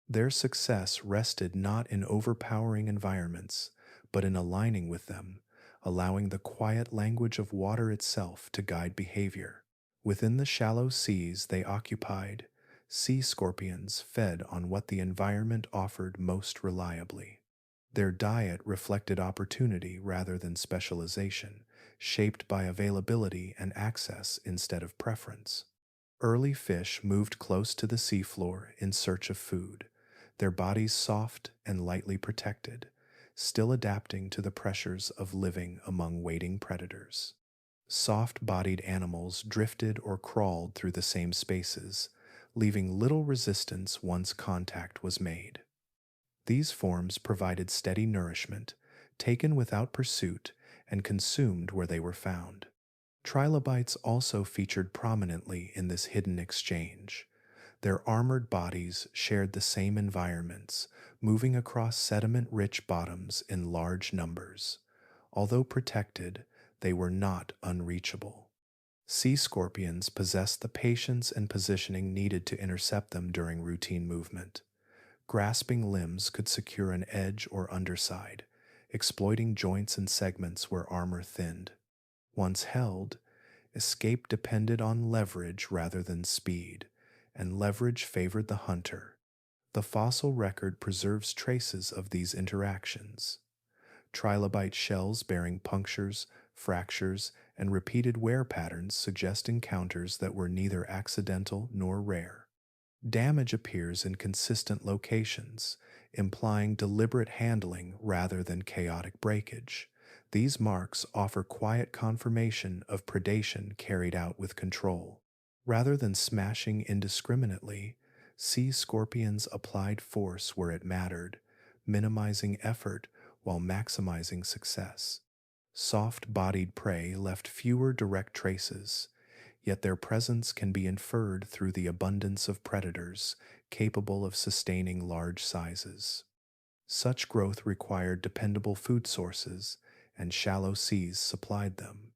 Their success rested not in overpowering environments, but in aligning with them, allowing the quiet language of water itself to guide behavior. Within the shallow seas they occupied, sea scorpions fed on what the environment offered most reliably. Their diet reflected opportunity rather than specialization, shaped by availability and access instead of preference. Early fish moved close to the seafloor in search of food, their bodies soft and lightly protected, still adapting to the pressures of living among waiting predators. Soft-bodied animals drifted or crawled through the same spaces, leaving little resistance once contact was made. These forms provided steady nourishment, taken without pursuit and consumed where they were found. Trilobites also featured prominently in this hidden exchange. Their armored bodies shared the same environments, moving across sediment-rich bottoms in large numbers. Although protected, they were not unreachable. Sea scorpions possessed the patience and positioning needed to intercept them during routine movement. Grasping limbs could secure an edge or underside, exploiting joints and segments where armor thinned. Once held, escape depended on leverage rather than speed, and leverage favored the hunter. The fossil record preserves traces of these interactions. Trilobite shells bearing punctures, fractures, and repeated wear patterns suggest encounters that were neither accidental nor rare. Damage appears in consistent locations, implying deliberate handling rather than chaotic breakage. These marks offer quiet confirmation of predation carried out with control. Rather than smashing indiscriminately, sea scorpions applied force where it mattered, minimizing effort while maximizing success. Soft-bodied prey left fewer direct traces, yet their presence can be inferred through the abundance of predators capable of sustaining large sizes. Such growth required dependable food sources, and shallow seas supplied them.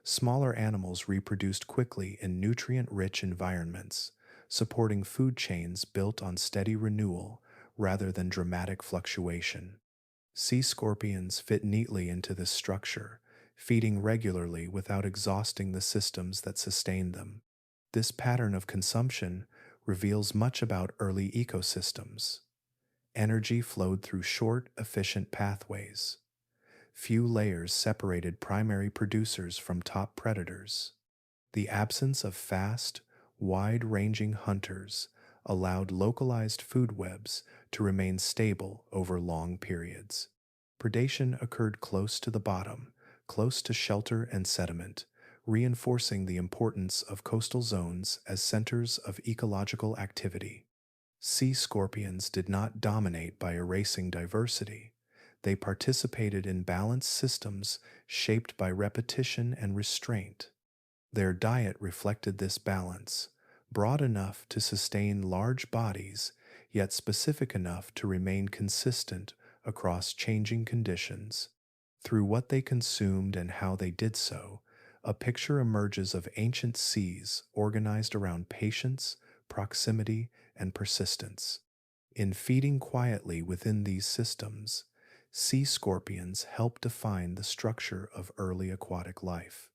Smaller animals reproduced quickly in nutrient-rich environments, supporting food chains built on steady renewal rather than dramatic fluctuation. Sea scorpions fit neatly into this structure, feeding regularly without exhausting the systems that sustain them. This pattern of consumption reveals much about early ecosystems. Energy flowed through short, efficient pathways. Few layers separated primary producers from top predators. The absence of fast, wide-ranging hunters allowed localized food webs to remain stable over long periods. Predation occurred close to the bottom, close to shelter and sediment, reinforcing the importance of coastal zones as centers of ecological activity. Sea scorpions did not dominate by erasing diversity. They participated in balanced systems shaped by repetition and restraint. Their diet reflected this balance, broad enough to sustain large bodies, yet specific enough to remain consistent across changing conditions. Through what they consumed and how they did so, a picture emerges of ancient seas organized around patience, proximity, and persistence. In feeding quietly within these systems, Sea scorpions help define the structure of early aquatic life.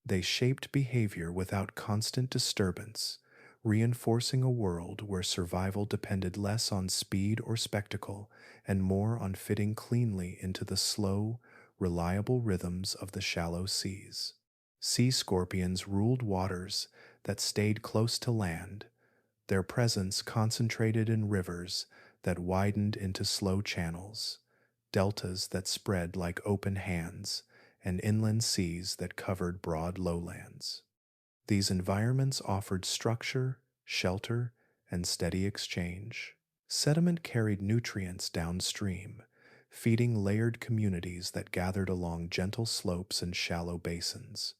They shaped behavior without constant disturbance, reinforcing a world where survival depended less on speed or spectacle and more on fitting cleanly into the slow, reliable rhythms of the shallow seas. Sea scorpions ruled waters that stayed close to land, their presence concentrated in rivers that widened into slow channels, deltas that spread like open hands, and inland seas that covered broad lowlands. These environments offered structure, shelter, and steady exchange. Sediment carried nutrients downstream, feeding layered communities that gathered along gentle slopes and shallow basins.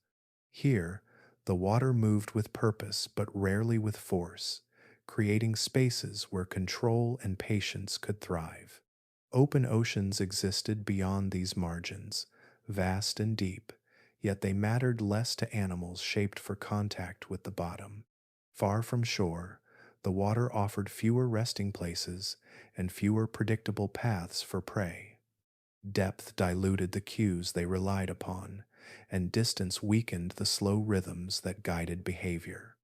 Here, the water moved with purpose but rarely with force, creating spaces where control and patience could thrive. Open oceans existed beyond these margins, vast and deep, yet they mattered less to animals shaped for contact with the bottom. Far from shore, the water offered fewer resting places and fewer predictable paths for prey. Depth diluted the cues they relied upon, and distance weakened the slow rhythms that guided behavior.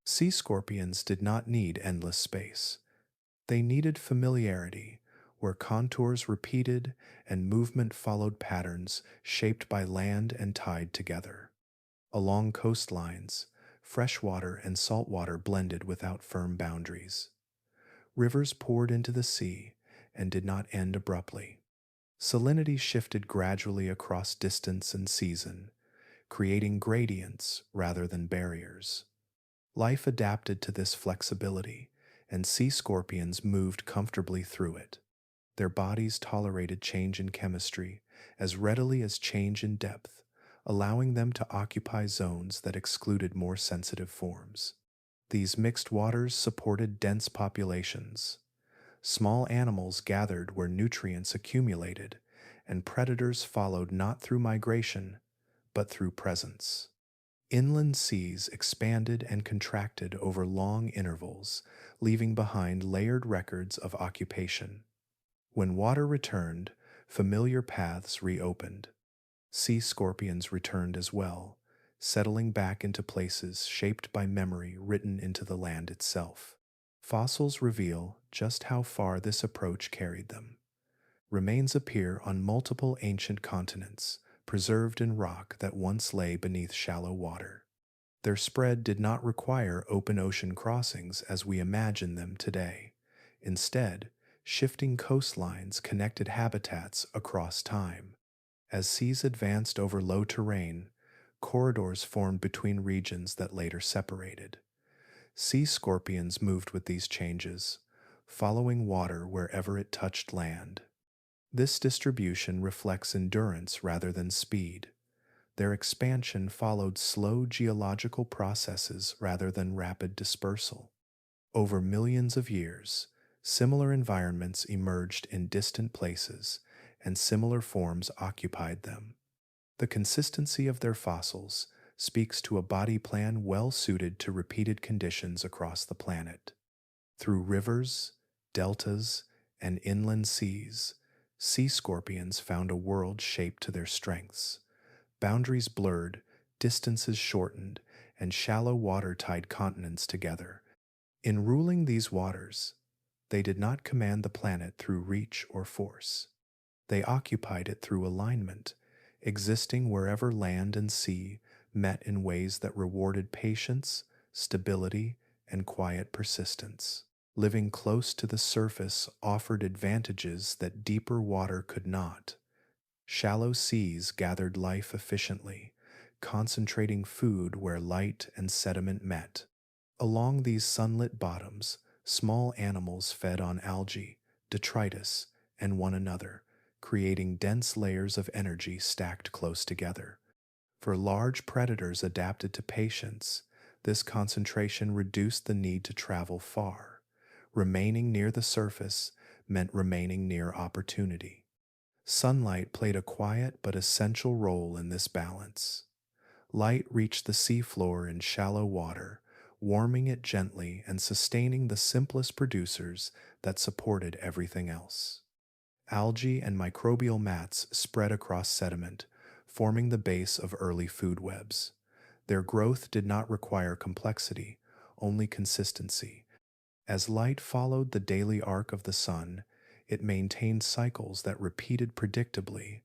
Sea scorpions did not need endless space. They needed familiarity, where contours repeated and movement followed patterns shaped by land and tide together. Along coastlines, freshwater and saltwater blended without firm boundaries. Rivers poured into the sea and did not end abruptly. Salinity shifted gradually across distance and season, creating gradients rather than barriers. Life adapted to this flexibility, and sea scorpions moved comfortably through it. Their bodies tolerated change in chemistry as readily as change in depth, allowing them to occupy zones that excluded more sensitive forms. These mixed waters supported dense populations. Small animals gathered where nutrients accumulated, and predators followed not through migration, but through presence. Inland seas expanded and contracted over long intervals, leaving behind layered records of occupation. When water returned, familiar paths reopened. Sea scorpions returned as well, settling back into places shaped by memory written into the land itself. Fossils reveal just how far this approach carried them. Remains appear on multiple ancient continents, preserved in rock that once lay beneath shallow water. Their spread did not require open ocean crossings as we imagine them today. Instead, shifting coastlines connected habitats across time. As seas advanced over low terrain, corridors formed between regions that later separated. Sea scorpions moved with these changes, following water wherever it touched land. This distribution reflects endurance rather than speed. Their expansion followed slow geological processes rather than rapid dispersal. Over millions of years, similar environments emerged in distant places, and similar forms occupied them. The consistency of their fossils speaks to a body plan well suited to repeated conditions across the planet. Through rivers, deltas, and inland seas, sea scorpions found a world shaped to their strengths. Boundaries blurred, distances shortened, and shallow water tied continents together. In ruling these waters, they did not command the planet through reach or force. They occupied it through alignment, existing wherever land and sea met in ways that rewarded patience, stability, and quiet persistence. Living close to the surface offered advantages that deeper water could not. Shallow seas gathered life efficiently, concentrating food where light and sediment met. Along these sunlit bottoms, small animals fed on algae, detritus, and one another, creating dense layers of energy stacked close together. For large predators adapted to patience, this concentration reduced the need to travel far. Remaining near the surface meant remaining near opportunity. Sunlight played a quiet but essential role in this balance. Light reached the seafloor in shallow water, warming it gently and sustaining the simplest producers that supported everything else. Algae and microbial mats spread across sediment, forming the base of early food webs. Their growth did not require complexity, only consistency. As light followed the daily arc of the sun, it maintained cycles that repeated predictably,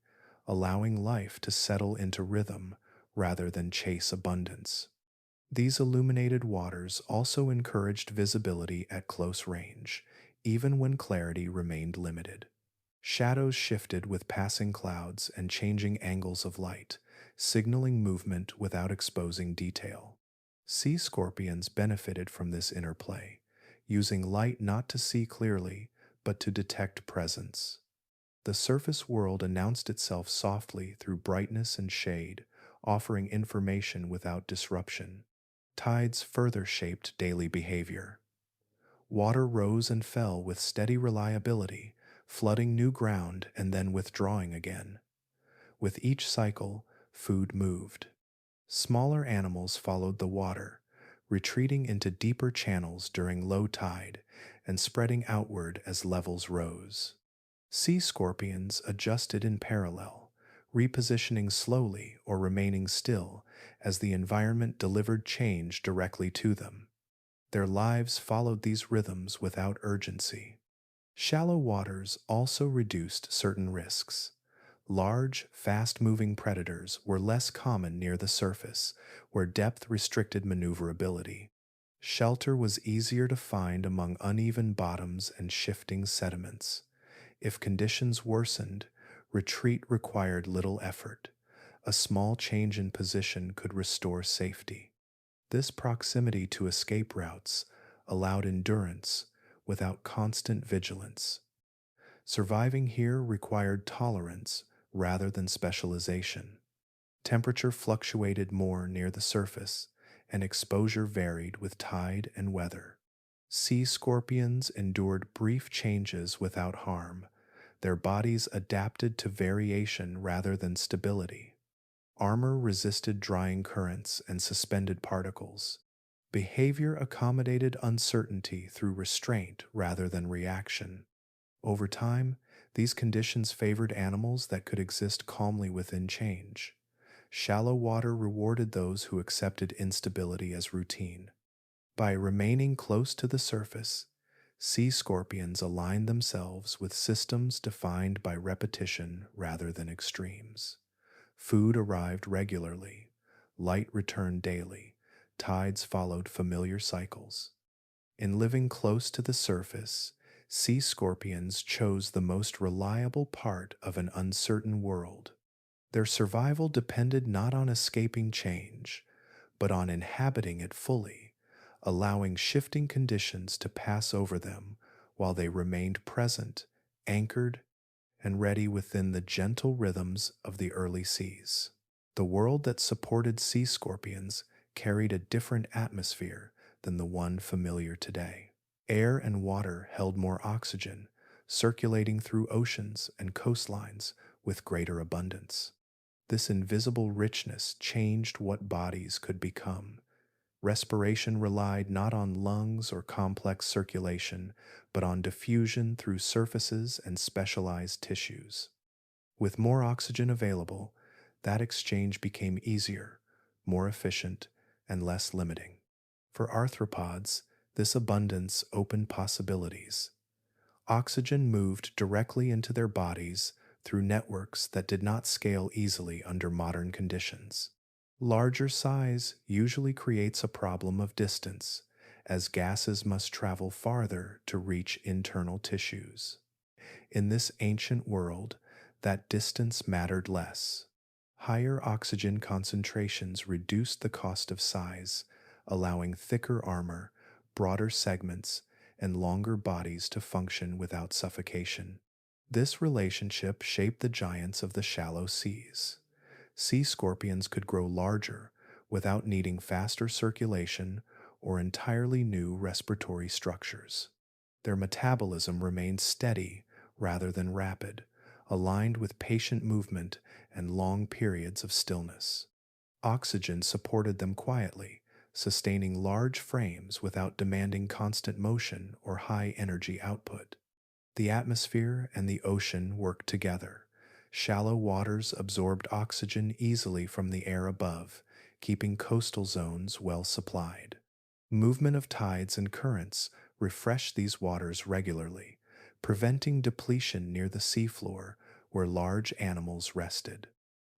allowing life to settle into rhythm rather than chase abundance. These illuminated waters also encouraged visibility at close range, even when clarity remained limited. Shadows shifted with passing clouds and changing angles of light, signaling movement without exposing detail. Sea scorpions benefited from this interplay, using light not to see clearly, but to detect presence. The surface world announced itself softly through brightness and shade, offering information without disruption. Tides further shaped daily behavior. Water rose and fell with steady reliability, flooding new ground and then withdrawing again. With each cycle, food moved. Smaller animals followed the water, retreating into deeper channels during low tide and spreading outward as levels rose. Sea scorpions adjusted in parallel, repositioning slowly or remaining still as the environment delivered change directly to them. Their lives followed these rhythms without urgency. Shallow waters also reduced certain risks. Large, fast moving predators were less common near the surface, where depth restricted maneuverability. Shelter was easier to find among uneven bottoms and shifting sediments. If conditions worsened, retreat required little effort. A small change in position could restore safety. This proximity to escape routes allowed endurance without constant vigilance. Surviving here required tolerance rather than specialization. Temperature fluctuated more near the surface, and exposure varied with tide and weather. Sea scorpions endured brief changes without harm. Their bodies adapted to variation rather than stability. Armor resisted drying currents and suspended particles. Behavior accommodated uncertainty through restraint rather than reaction. Over time, these conditions favored animals that could exist calmly within change. Shallow water rewarded those who accepted instability as routine. By remaining close to the surface, sea scorpions aligned themselves with systems defined by repetition rather than extremes. Food arrived regularly, light returned daily, tides followed familiar cycles. In living close to the surface, sea scorpions chose the most reliable part of an uncertain world. Their survival depended not on escaping change, but on inhabiting it fully, allowing shifting conditions to pass over them while they remained present, anchored, and ready within the gentle rhythms of the early seas. The world that supported sea scorpions carried a different atmosphere than the one familiar today. Air and water held more oxygen, circulating through oceans and coastlines with greater abundance. This invisible richness changed what bodies could become. Respiration relied not on lungs or complex circulation, but on diffusion through surfaces and specialized tissues. With more oxygen available, that exchange became easier, more efficient, and less limiting. For arthropods, this abundance opened possibilities. Oxygen moved directly into their bodies through networks that did not scale easily under modern conditions. Larger size usually creates a problem of distance, as gases must travel farther to reach internal tissues. In this ancient world, that distance mattered less. Higher oxygen concentrations reduced the cost of size, allowing thicker armor, broader segments, and longer bodies to function without suffocation. This relationship shaped the giants of the shallow seas. Sea scorpions could grow larger without needing faster circulation or entirely new respiratory structures. Their metabolism remained steady rather than rapid, aligned with patient movement and long periods of stillness. Oxygen supported them quietly, sustaining large frames without demanding constant motion or high energy output. The atmosphere and the ocean worked together. Shallow waters absorbed oxygen easily from the air above, keeping coastal zones well supplied. Movement of tides and currents refreshed these waters regularly, preventing depletion near the seafloor where large animals rested.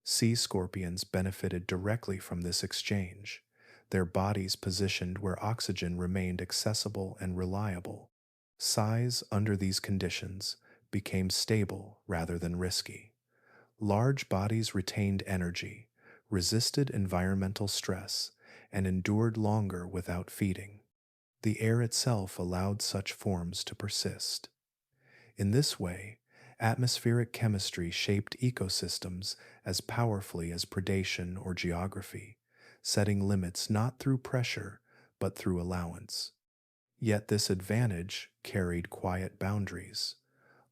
Sea scorpions benefited directly from this exchange, their bodies positioned where oxygen remained accessible and reliable. Size under these conditions became stable rather than risky. Large bodies retained energy, resisted environmental stress, and endured longer without feeding. The air itself allowed such forms to persist. In this way, atmospheric chemistry shaped ecosystems as powerfully as predation or geography, setting limits not through pressure but through allowance. Yet this advantage carried quiet boundaries.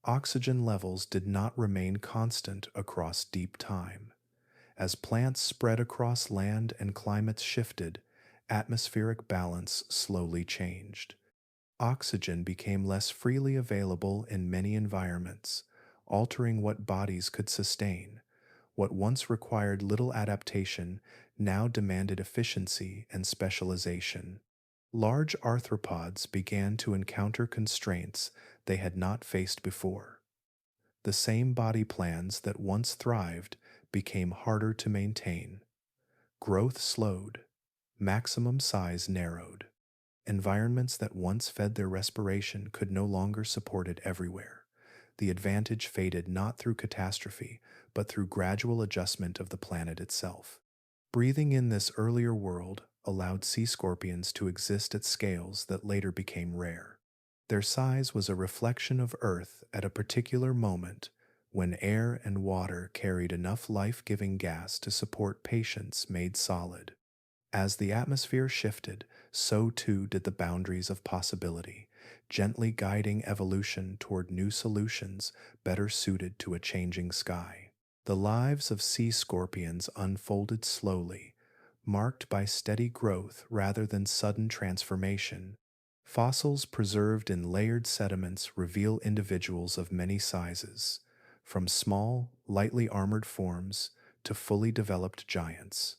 Oxygen levels did not remain constant across deep time. As plants spread across land and climates shifted, atmospheric balance slowly changed. Oxygen became less freely available in many environments, altering what bodies could sustain. What once required little adaptation now demanded efficiency and specialization. Large arthropods began to encounter constraints they had not faced before. The same body plans that once thrived became harder to maintain. Growth slowed, maximum size narrowed. Environments that once fed their respiration could no longer support it everywhere. The advantage faded not through catastrophe, but through gradual adjustment of the planet itself. Breathing in this earlier world allowed sea scorpions to exist at scales that later became rare. Their size was a reflection of Earth at a particular moment when air and water carried enough life-giving gas to support patients made solid. As the atmosphere shifted, so too did the boundaries of possibility, gently guiding evolution toward new solutions better suited to a changing sky. The lives of sea scorpions unfolded slowly, marked by steady growth rather than sudden transformation. Fossils preserved in layered sediments reveal individuals of many sizes, from small, lightly armored forms to fully developed giants.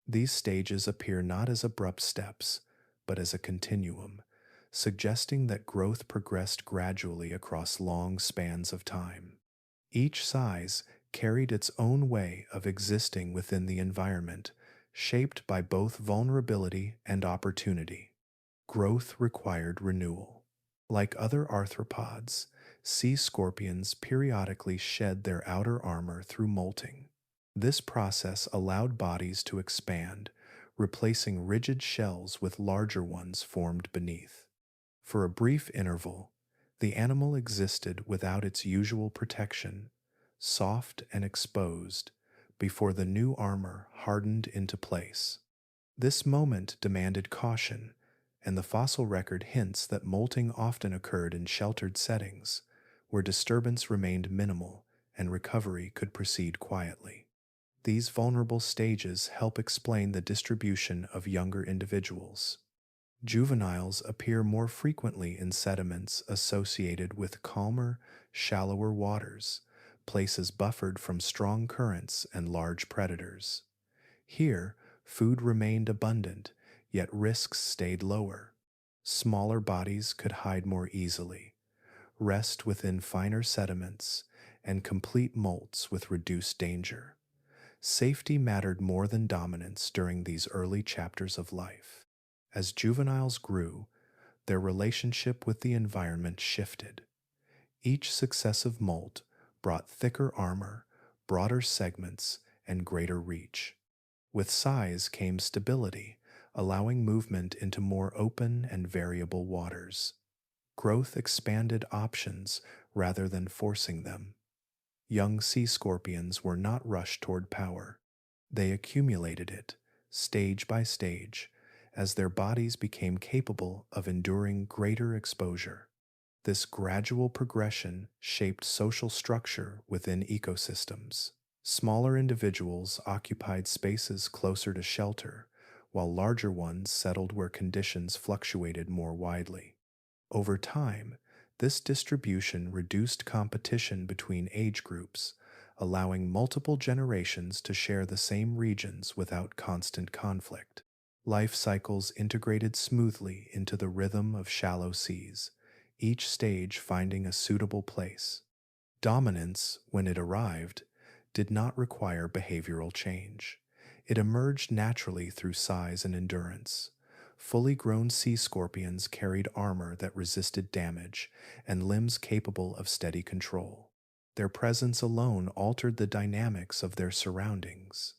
These stages appear not as abrupt steps, but as a continuum, suggesting that growth progressed gradually across long spans of time. Each size carried its own way of existing within the environment, shaped by both vulnerability and opportunity. Growth required renewal. Like other arthropods, sea scorpions periodically shed their outer armor through molting. This process allowed bodies to expand, replacing rigid shells with larger ones formed beneath. For a brief interval, the animal existed without its usual protection, soft and exposed, before the new armor hardened into place. This moment demanded caution, and the fossil record hints that molting often occurred in sheltered settings, where disturbance remained minimal and recovery could proceed quietly. These vulnerable stages help explain the distribution of younger individuals. Juveniles appear more frequently in sediments associated with calmer, shallower waters, places buffered from strong currents and large predators. Here, food remained abundant, yet risks stayed lower. Smaller bodies could hide more easily, rest within finer sediments, and complete molts with reduced danger. Safety mattered more than dominance during these early chapters of life. As juveniles grew, their relationship with the environment shifted. Each successive molt brought thicker armor, broader segments, and greater reach. With size came stability, allowing movement into more open and variable waters. Growth expanded options rather than forcing them. Young sea scorpions were not rushed toward power. They accumulated it, stage by stage, as their bodies became capable of enduring greater exposure. This gradual progression shaped social structure within ecosystems. Smaller individuals occupied spaces closer to shelter, while larger ones settled where conditions fluctuated more widely. Over time, This distribution reduced competition between age groups, allowing multiple generations to share the same regions without constant conflict. Life cycles integrated smoothly into the rhythm of shallow seas, each stage finding a suitable place. Dominance, when it arrived, did not require behavioral change. It emerged naturally through size and endurance. Fully grown sea scorpions carried armor that resisted damage and limbs capable of steady control. Their presence alone altered the dynamics of their surroundings.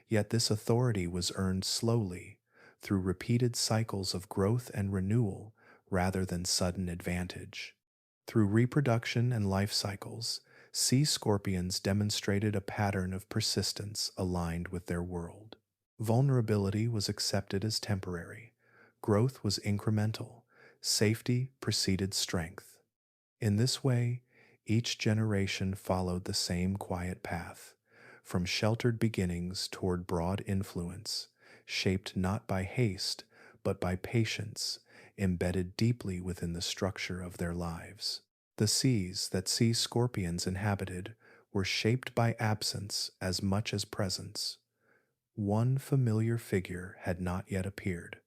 Yet this authority was earned slowly, through repeated cycles of growth and renewal rather than sudden advantage. Through reproduction and life cycles, sea scorpions demonstrated a pattern of persistence aligned with their world. Vulnerability was accepted as temporary, growth was incremental, safety preceded strength. In this way, each generation followed the same quiet path, from sheltered beginnings toward broad influence, shaped not by haste, but by patience, embedded deeply within the structure of their lives. The seas that sea scorpions inhabited were shaped by absence as much as presence. One familiar figure had not yet appeared.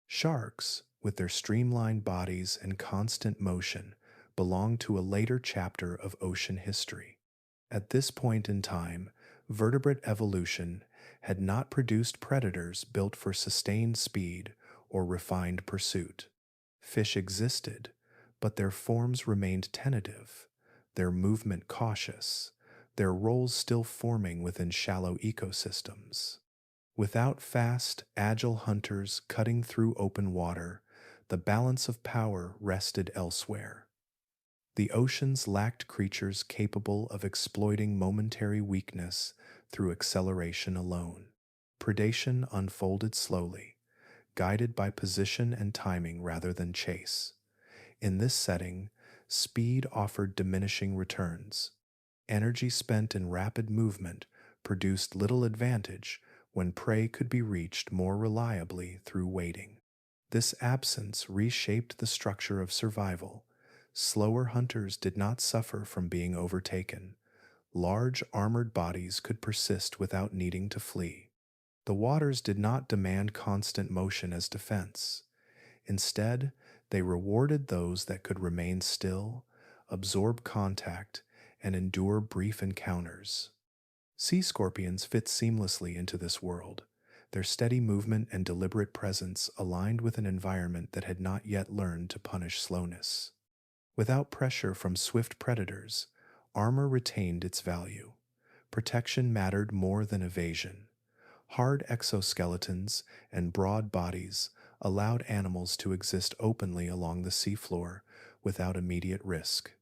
Sharks, with their streamlined bodies and constant motion, belong to a later chapter of ocean history. At this point in time, vertebrate evolution had not produced predators built for sustained speed or refined pursuit. Fish existed, but their forms remained tentative, their movement cautious, their roles still forming within shallow ecosystems. Without fast, agile hunters cutting through open water, the balance of power rested elsewhere. The oceans lacked creatures capable of exploiting momentary weakness through acceleration alone. Predation unfolded slowly, guided by position and timing rather than chase. In this setting, speed offered diminishing returns. Energy spent in rapid movement produced little advantage when prey could be reached more reliably through waiting. This absence reshaped the structure of survival. Slower hunters did not suffer from being overtaken. Large armored bodies could persist without needing to flee. The waters did not demand constant motion as defense. Instead, they rewarded those that could remain still, absorb contact, and endure brief encounters. Sea scorpions fit seamlessly into this world, their steady movement and deliberate presence aligned with an environment that had not yet learned to punish slowness. Without pressure from swift predators, armor retained its value. Protection mattered more than evasion. Hard exoskeletons and broad bodies allowed animals to exist openly along the seafloor without immediate risk.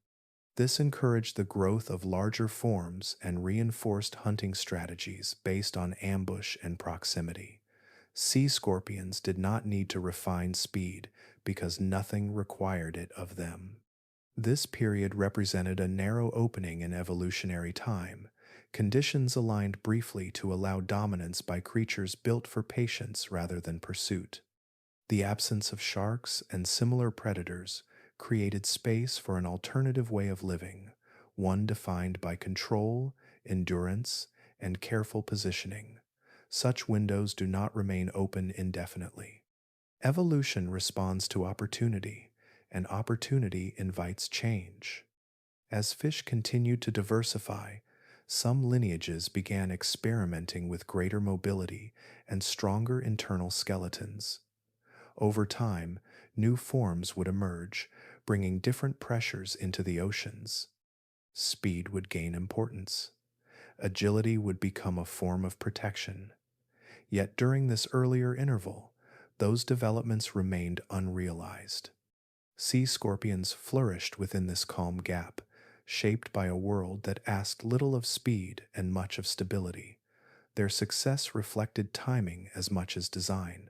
This encouraged the growth of larger forms and reinforced hunting strategies based on ambush and proximity. Sea scorpions did not need to refine speed because nothing required it of them. This period represented a narrow opening in evolutionary time. Conditions aligned briefly to allow dominance by creatures built for patience rather than pursuit. The absence of sharks and similar predators created space for an alternative way of living, one defined by control, endurance, and careful positioning. Such windows do not remain open indefinitely. Evolution responds to opportunity, and opportunity invites change. As fish continued to diversify, some lineages began experimenting with greater mobility and stronger internal skeletons. Over time, new forms would emerge, bringing different pressures into the oceans. Speed would gain importance. Agility would become a form of protection. Yet during this earlier interval, those developments remained unrealized. Sea scorpions flourished within this calm gap, shaped by a world that asked little of speed and much of stability. Their success reflected timing as much as design.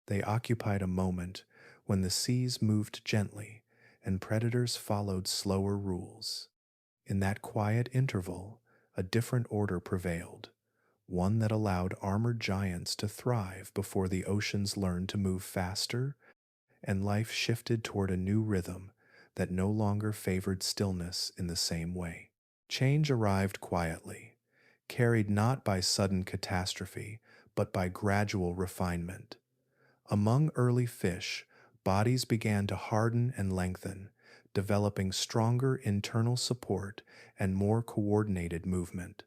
They occupied a moment when the seas moved gently and predators followed slower rules. In that quiet interval, a different order prevailed, one that allowed armored giants to thrive before the oceans learned to move faster and life shifted toward a new rhythm that no longer favored stillness in the same way. Change arrived quietly, carried not by sudden catastrophe, but by gradual refinement. Among early fish, bodies began to harden and lengthen, developing stronger internal support and more coordinated movement.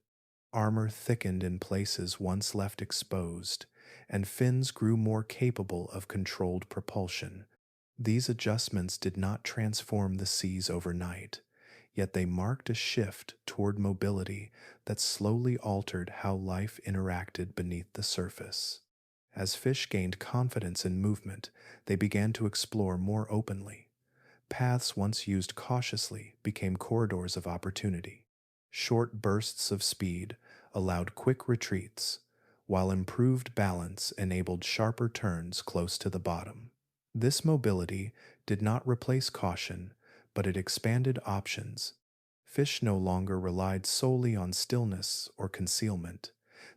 Armor thickened in places once left exposed, and fins grew more capable of controlled propulsion. These adjustments did not transform the seas overnight, yet they marked a shift toward mobility that slowly altered how life interacted beneath the surface. As fish gained confidence in movement, they began to explore more openly. Paths once used cautiously became corridors of opportunity. Short bursts of speed allowed quick retreats, while improved balance enabled sharper turns close to the bottom. This mobility did not replace caution, but it expanded options. Fish no longer relied solely on stillness or concealment.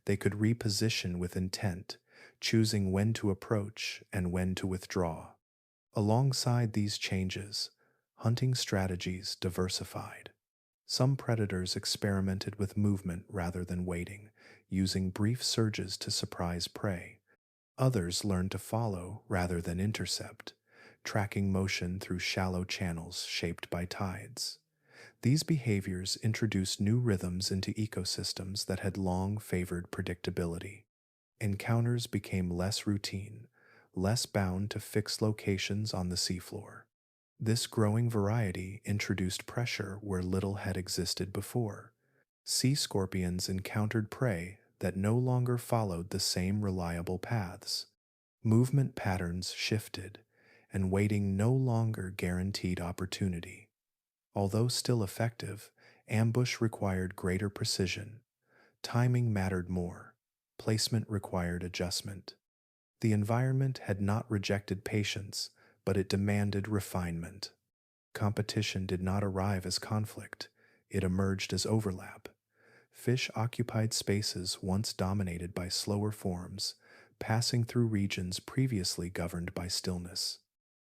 They could reposition with intent, choosing when to approach and when to withdraw. Alongside these changes, hunting strategies diversified. Some predators experimented with movement rather than waiting, using brief surges to surprise prey. Others learned to follow rather than intercept, tracking motion through shallow channels shaped by tides. These behaviors introduced new rhythms into ecosystems that had long favored predictability. Encounters became less routine, less bound to fixed locations on the seafloor. This growing variety introduced pressure where little had existed before. Sea scorpions encountered prey that no longer followed the same reliable paths. Movement patterns shifted, and waiting no longer guaranteed opportunity. Although still effective, ambush required greater precision. Timing mattered more. Placement required adjustment. The environment had not rejected patience, but it demanded refinement. Competition did not arrive as conflict, it emerged as overlap. Fish occupied spaces once dominated by slower forms, passing through regions previously governed by stillness.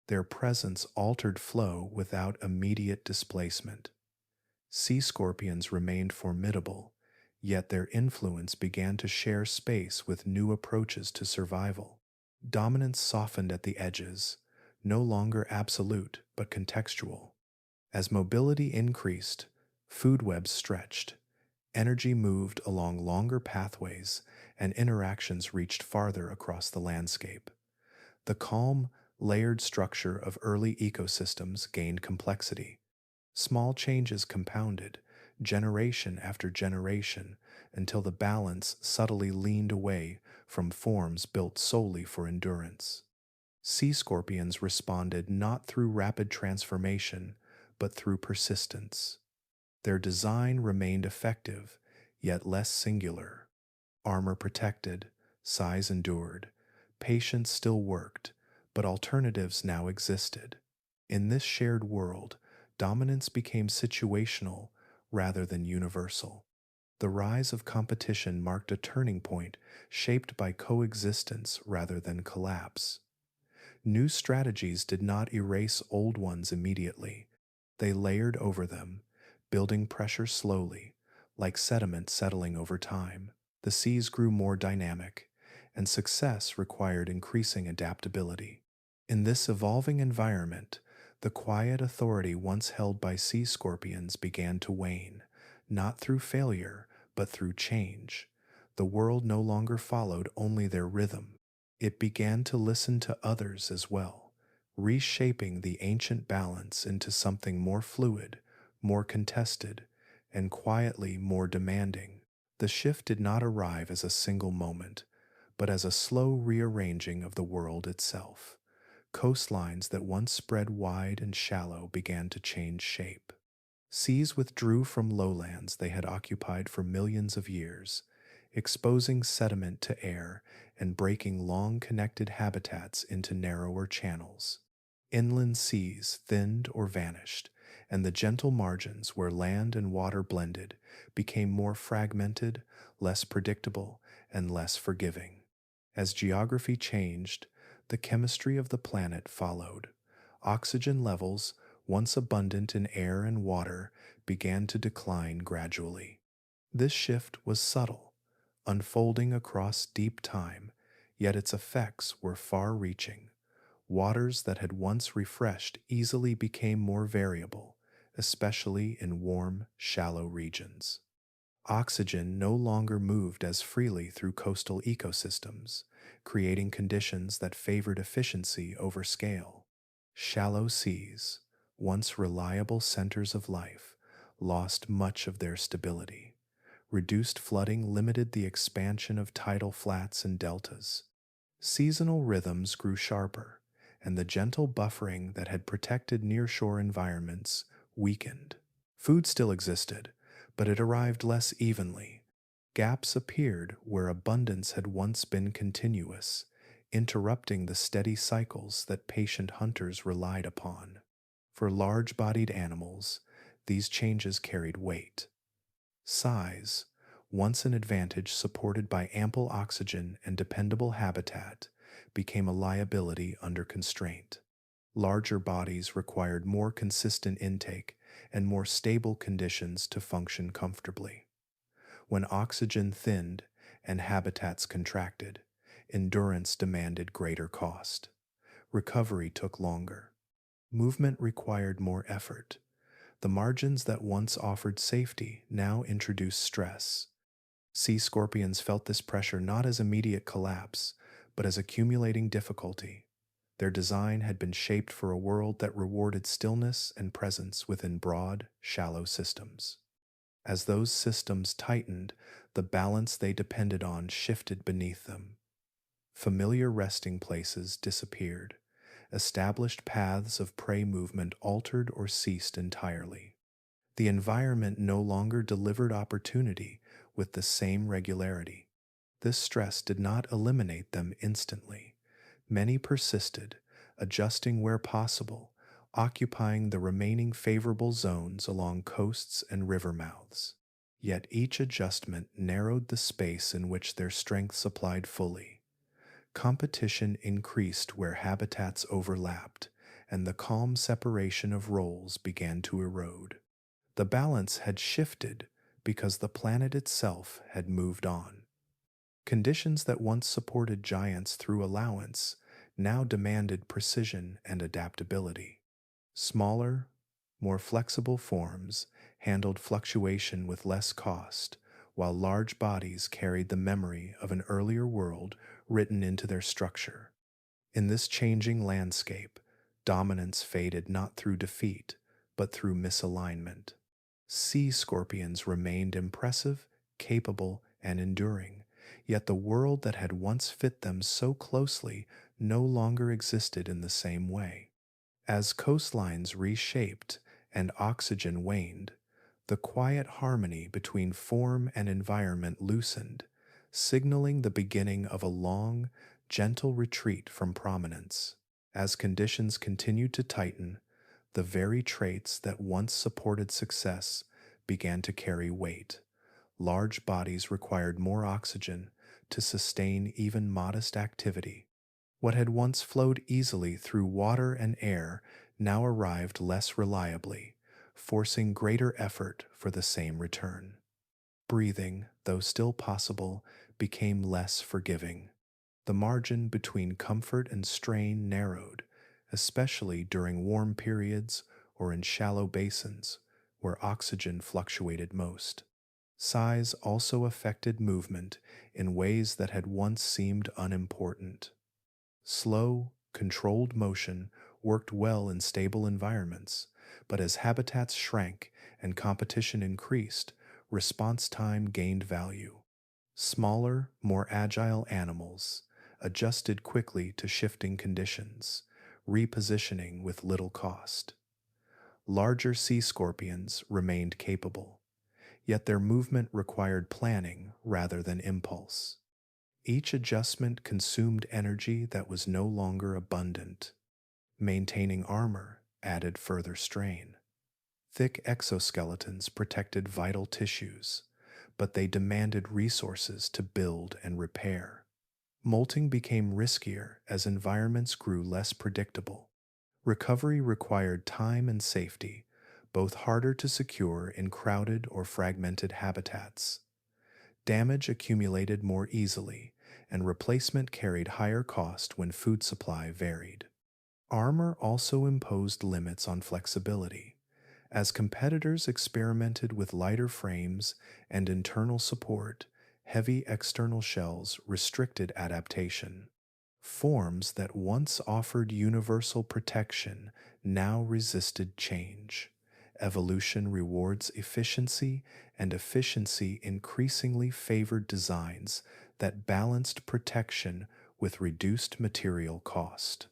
Their presence altered flow without immediate displacement. Sea scorpions remained formidable, yet their influence began to share space with new approaches to survival. Dominance softened at the edges, no longer absolute but contextual. As mobility increased, food webs stretched, energy moved along longer pathways, and interactions reached farther across the landscape. The calm, layered structure of early ecosystems gained complexity. Small changes compounded, generation after generation, until the balance subtly leaned away from forms built solely for endurance. Sea scorpions responded not through rapid transformation, but through persistence. Their design remained effective, yet less singular. Armor protected, size endured, patience still worked, but alternatives now existed. In this shared world, dominance became situational rather than universal. The rise of competition marked a turning point shaped by coexistence rather than collapse. New strategies did not erase old ones immediately. They layered over them, building pressure slowly, like sediment settling over time. The seas grew more dynamic, and success required increasing adaptability. In this evolving environment, the quiet authority once held by sea scorpions began to wane, not through failure, but through change. The world no longer followed only their rhythm. It began to listen to others as well, reshaping the ancient balance into something more fluid, more contested, and quietly more demanding. The shift did not arrive as a single moment, but as a slow rearranging of the world itself. Coastlines that once spread wide and shallow began to change shape. Seas withdrew from lowlands they had occupied for millions of years, exposing sediment to air and breaking long connected habitats into narrower channels. Inland seas thinned or vanished, and the gentle margins where land and water blended became more fragmented, less predictable, and less forgiving. As geography changed, the chemistry of the planet followed. Oxygen levels, once abundant in air and water, began to decline gradually. This shift was subtle, unfolding across deep time, yet its effects were far reaching. Waters that had once refreshed easily became more variable, especially in warm, shallow regions. Oxygen no longer moved as freely through coastal ecosystems, creating conditions that favored efficiency over scale. Shallow seas, once reliable centers of life, lost much of their stability. Reduced flooding limited the expansion of tidal flats and deltas. Seasonal rhythms grew sharper, and the gentle buffering that had protected nearshore environments weakened. Food still existed, but it arrived less evenly. Gaps appeared where abundance had once been continuous, interrupting the steady cycles that patient hunters relied upon. For large bodied animals, these changes carried weight. Size, once an advantage supported by ample oxygen and dependable habitat, became a liability under constraint. Larger bodies required more consistent intake and more stable conditions to function comfortably. When oxygen thinned and habitats contracted, endurance demanded greater cost. Recovery took longer. Movement required more effort. The margins that once offered safety now introduced stress. Sea scorpions felt this pressure not as immediate collapse, but as accumulating difficulty. Their design had been shaped for a world that rewarded stillness and presence within broad, shallow systems. As those systems tightened, the balance they depended on shifted beneath them. Familiar resting places disappeared. Established paths of prey movement altered or ceased entirely. The environment no longer delivered opportunity with the same regularity. This stress did not eliminate them instantly. Many persisted, adjusting where possible, occupying the remaining favorable zones along coasts and river mouths. Yet each adjustment narrowed the space in which their strength supplied fully. Competition increased where habitats overlapped, and the calm separation of roles began to erode. The balance had shifted because the planet itself had moved on. Conditions that once supported giants through allowance now demanded precision and adaptability. Smaller, more flexible forms handled fluctuation with less cost, while large bodies carried the memory of an earlier world written into their structure. In this changing landscape, dominance faded not through defeat, but through misalignment. Sea scorpions remained impressive, capable, and enduring, yet the world that had once fit them so closely no longer existed in the same way. As coastlines reshaped and oxygen waned, the quiet harmony between form and environment loosened, signaling the beginning of a long, gentle retreat from prominence. As conditions continued to tighten, the very traits that once supported success began to carry weight. Large bodies required more oxygen to sustain even modest activity. What had once flowed easily through water and air now arrived less reliably, forcing greater effort for the same return. Breathing, though still possible, became less forgiving. The margin between comfort and strain narrowed, especially during warm periods or in shallow basins where oxygen fluctuated most. Size also affected movement in ways that had once seemed unimportant. Slow, controlled motion worked well in stable environments, but as habitats shrank and competition increased, response time gained value. Smaller, more agile animals adjusted quickly to shifting conditions, repositioning with little cost. Larger sea scorpions remained capable, yet their movement required planning rather than impulse. Each adjustment consumed energy that was no longer abundant. Maintaining armor added further strain. Thick exoskeletons protected vital tissues, but they demanded resources to build and repair. Molting became riskier as environments grew less predictable. Recovery required time and safety, both harder to secure in crowded or fragmented habitats. Damage accumulated more easily, and replacement carried higher cost when food supply varied. Armor also imposed limits on flexibility, as competitors experimented with lighter frames and internal support. Heavy external shells restricted adaptation. Forms that once offered universal protection now resisted change. Evolution rewards efficiency, and efficiency increasingly favored designs that balanced protection with reduced material cost.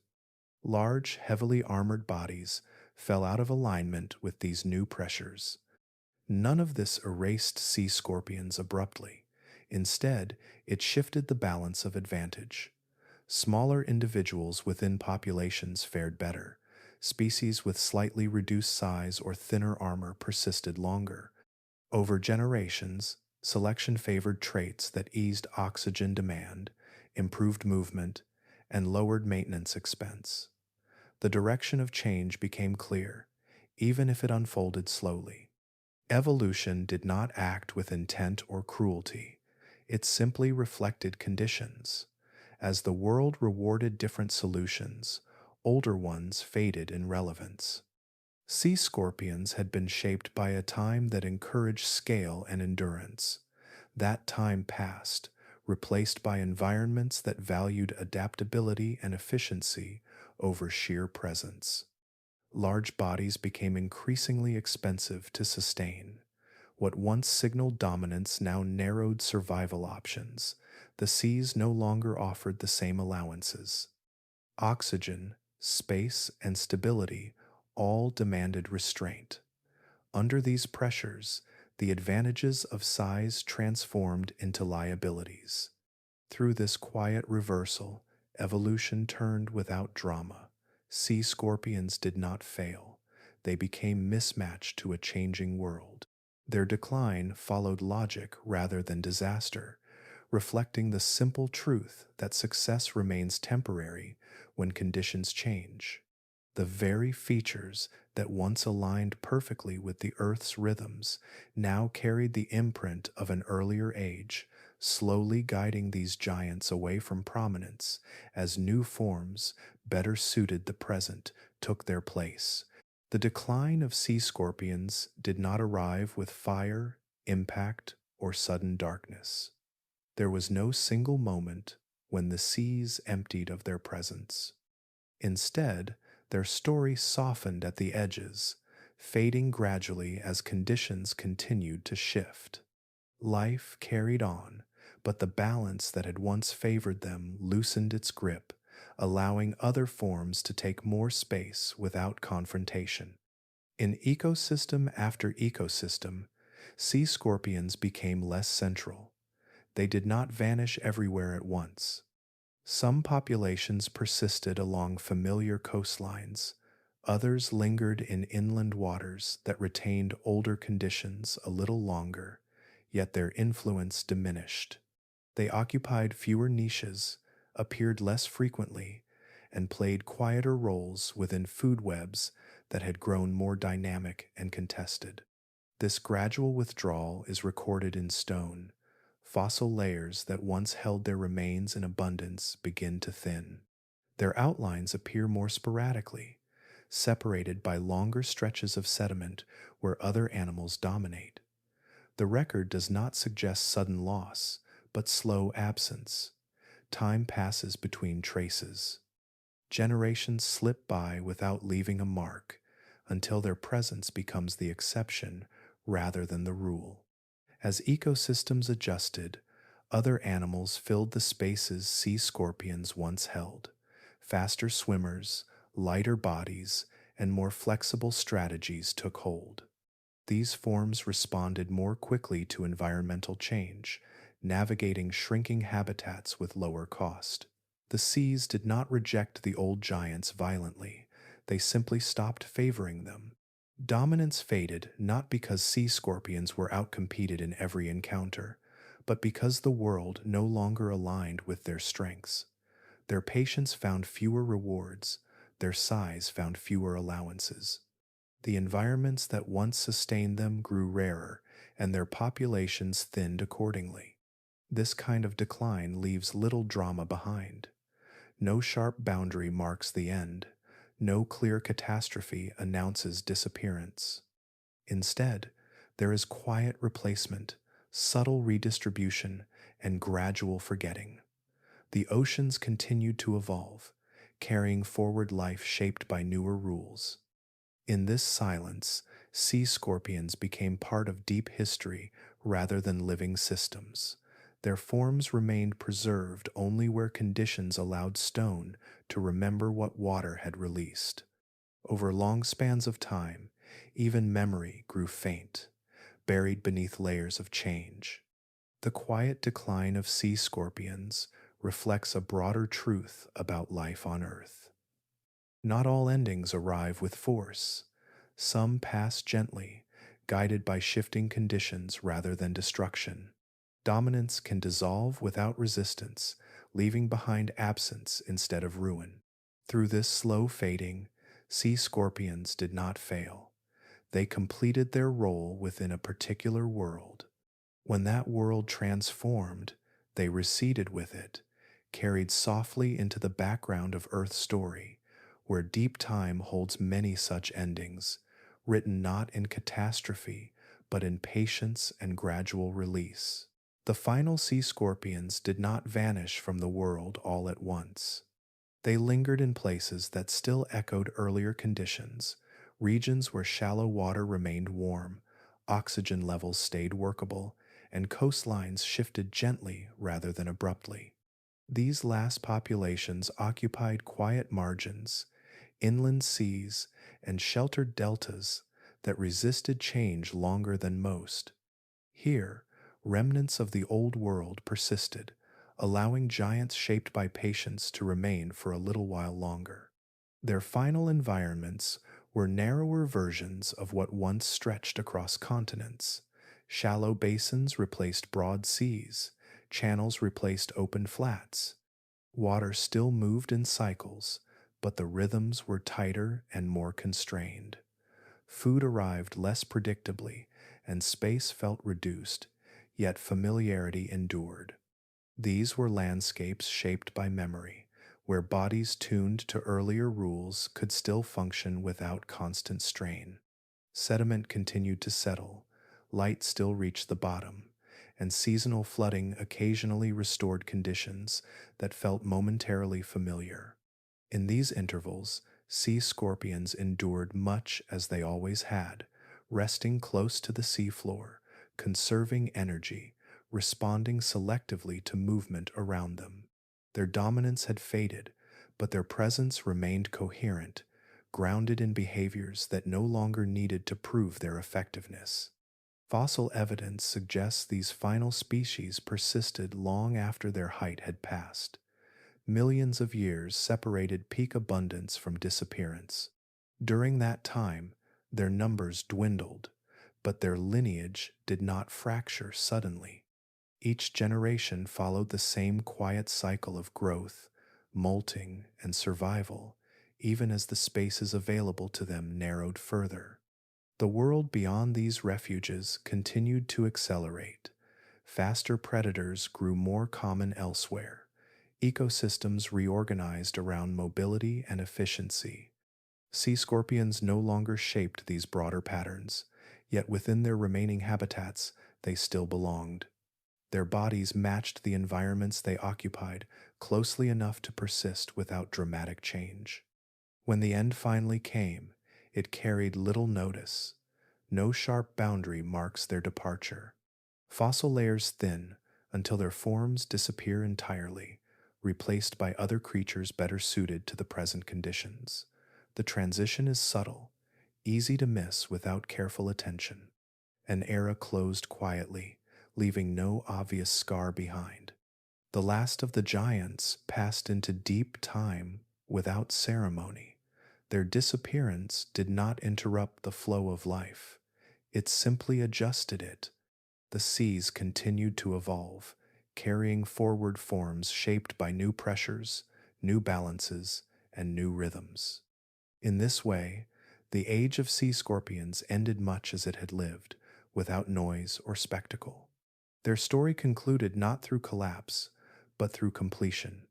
Large, heavily armored bodies fell out of alignment with these new pressures. None of this erased sea scorpions abruptly. Instead, it shifted the balance of advantage. Smaller individuals within populations fared better. Species with slightly reduced size or thinner armor persisted longer. Over generations, selection favored traits that eased oxygen demand, improved movement, and lowered maintenance expense. The direction of change became clear, even if it unfolded slowly. Evolution did not act with intent or cruelty. It simply reflected conditions. As the world rewarded different solutions, older ones faded in relevance. Sea scorpions had been shaped by a time that encouraged scale and endurance. That time passed, replaced by environments that valued adaptability and efficiency over sheer presence. Large bodies became increasingly expensive to sustain. What once signaled dominance now narrowed survival options. The seas no longer offered the same allowances. Oxygen, space, and stability all demanded restraint. Under these pressures, the advantages of size transformed into liabilities. Through this quiet reversal, evolution turned without drama. Sea scorpions did not fail. They became mismatched to a changing world. Their decline followed logic rather than disaster, reflecting the simple truth that success remains temporary when conditions change. The very features that once aligned perfectly with the Earth's rhythms now carried the imprint of an earlier age, slowly guiding these giants away from prominence as new forms, better suited the present, took their place. The decline of sea scorpions did not arrive with fire, impact, or sudden darkness. There was no single moment when the seas emptied of their presence. Instead, their story softened at the edges, fading gradually as conditions continued to shift. Life carried on, but the balance that had once favored them loosened its grip, allowing other forms to take more space without confrontation. In ecosystem after ecosystem, sea scorpions became less central. They did not vanish everywhere at once. Some populations persisted along familiar coastlines, others lingered in inland waters that retained older conditions a little longer, yet their influence diminished. They occupied fewer niches, appeared less frequently, and played quieter roles within food webs that had grown more dynamic and contested. This gradual withdrawal is recorded in stone. Fossil layers that once held their remains in abundance begin to thin. Their outlines appear more sporadically, separated by longer stretches of sediment where other animals dominate. The record does not suggest sudden loss, but slow absence. Time passes between traces. Generations slip by without leaving a mark, until their presence becomes the exception rather than the rule. As ecosystems adjusted, other animals filled the spaces sea scorpions once held. Faster swimmers, lighter bodies, and more flexible strategies took hold. These forms responded more quickly to environmental change, navigating shrinking habitats with lower cost. The seas did not reject the old giants violently, they simply stopped favoring them. Dominance faded not because sea scorpions were outcompeted in every encounter, but because the world no longer aligned with their strengths. Their patience found fewer rewards, their size found fewer allowances. The environments that once sustained them grew rarer, and their populations thinned accordingly. This kind of decline leaves little drama behind. No sharp boundary marks the end. No clear catastrophe announces disappearance. Instead, there is quiet replacement, subtle redistribution, and gradual forgetting. The oceans continued to evolve, carrying forward life shaped by newer rules. In this silence, sea scorpions became part of deep history rather than living systems. Their forms remained preserved only where conditions allowed stone to remember what water had released. Over long spans of time, even memory grew faint, buried beneath layers of change. The quiet decline of sea scorpions reflects a broader truth about life on Earth. Not all endings arrive with force. Some pass gently, guided by shifting conditions rather than destruction. Dominance can dissolve without resistance, leaving behind absence instead of ruin. Through this slow fading, sea scorpions did not fail. They completed their role within a particular world. When that world transformed, they receded with it, carried softly into the background of Earth's story, where deep time holds many such endings, written not in catastrophe, but in patience and gradual release. The final sea scorpions did not vanish from the world all at once. They lingered in places that still echoed earlier conditions, regions where shallow water remained warm, oxygen levels stayed workable, and coastlines shifted gently rather than abruptly. These last populations occupied quiet margins, inland seas, and sheltered deltas that resisted change longer than most. Here, remnants of the old world persisted, allowing giants shaped by patience to remain for a little while longer. Their final environments were narrower versions of what once stretched across continents. Shallow basins replaced broad seas, channels replaced open flats. Water still moved in cycles, but the rhythms were tighter and more constrained. Food arrived less predictably, and space felt reduced, yet familiarity endured. These were landscapes shaped by memory, where bodies tuned to earlier rules could still function without constant strain. Sediment continued to settle, light still reached the bottom, and seasonal flooding occasionally restored conditions that felt momentarily familiar. In these intervals, sea scorpions endured much as they always had, resting close to the seafloor, conserving energy, responding selectively to movement around them. Their dominance had faded, but their presence remained coherent, grounded in behaviors that no longer needed to prove their effectiveness. Fossil evidence suggests these final species persisted long after their height had passed. Millions of years separated peak abundance from disappearance. During that time, their numbers dwindled, but their lineage did not fracture suddenly. Each generation followed the same quiet cycle of growth, molting, and survival, even as the spaces available to them narrowed further. The world beyond these refuges continued to accelerate. Faster predators grew more common elsewhere. Ecosystems reorganized around mobility and efficiency. Sea scorpions no longer shaped these broader patterns, yet within their remaining habitats, they still belonged. Their bodies matched the environments they occupied closely enough to persist without dramatic change. When the end finally came, it carried little notice. No sharp boundary marks their departure. Fossil layers thin until their forms disappear entirely, replaced by other creatures better suited to the present conditions. The transition is subtle, easy to miss without careful attention. An era closed quietly, leaving no obvious scar behind. The last of the giants passed into deep time without ceremony. Their disappearance did not interrupt the flow of life. It simply adjusted it. The seas continued to evolve, carrying forward forms shaped by new pressures, new balances, and new rhythms. In this way, the age of sea scorpions ended much as it had lived, without noise or spectacle. Their story concluded not through collapse, but through completion.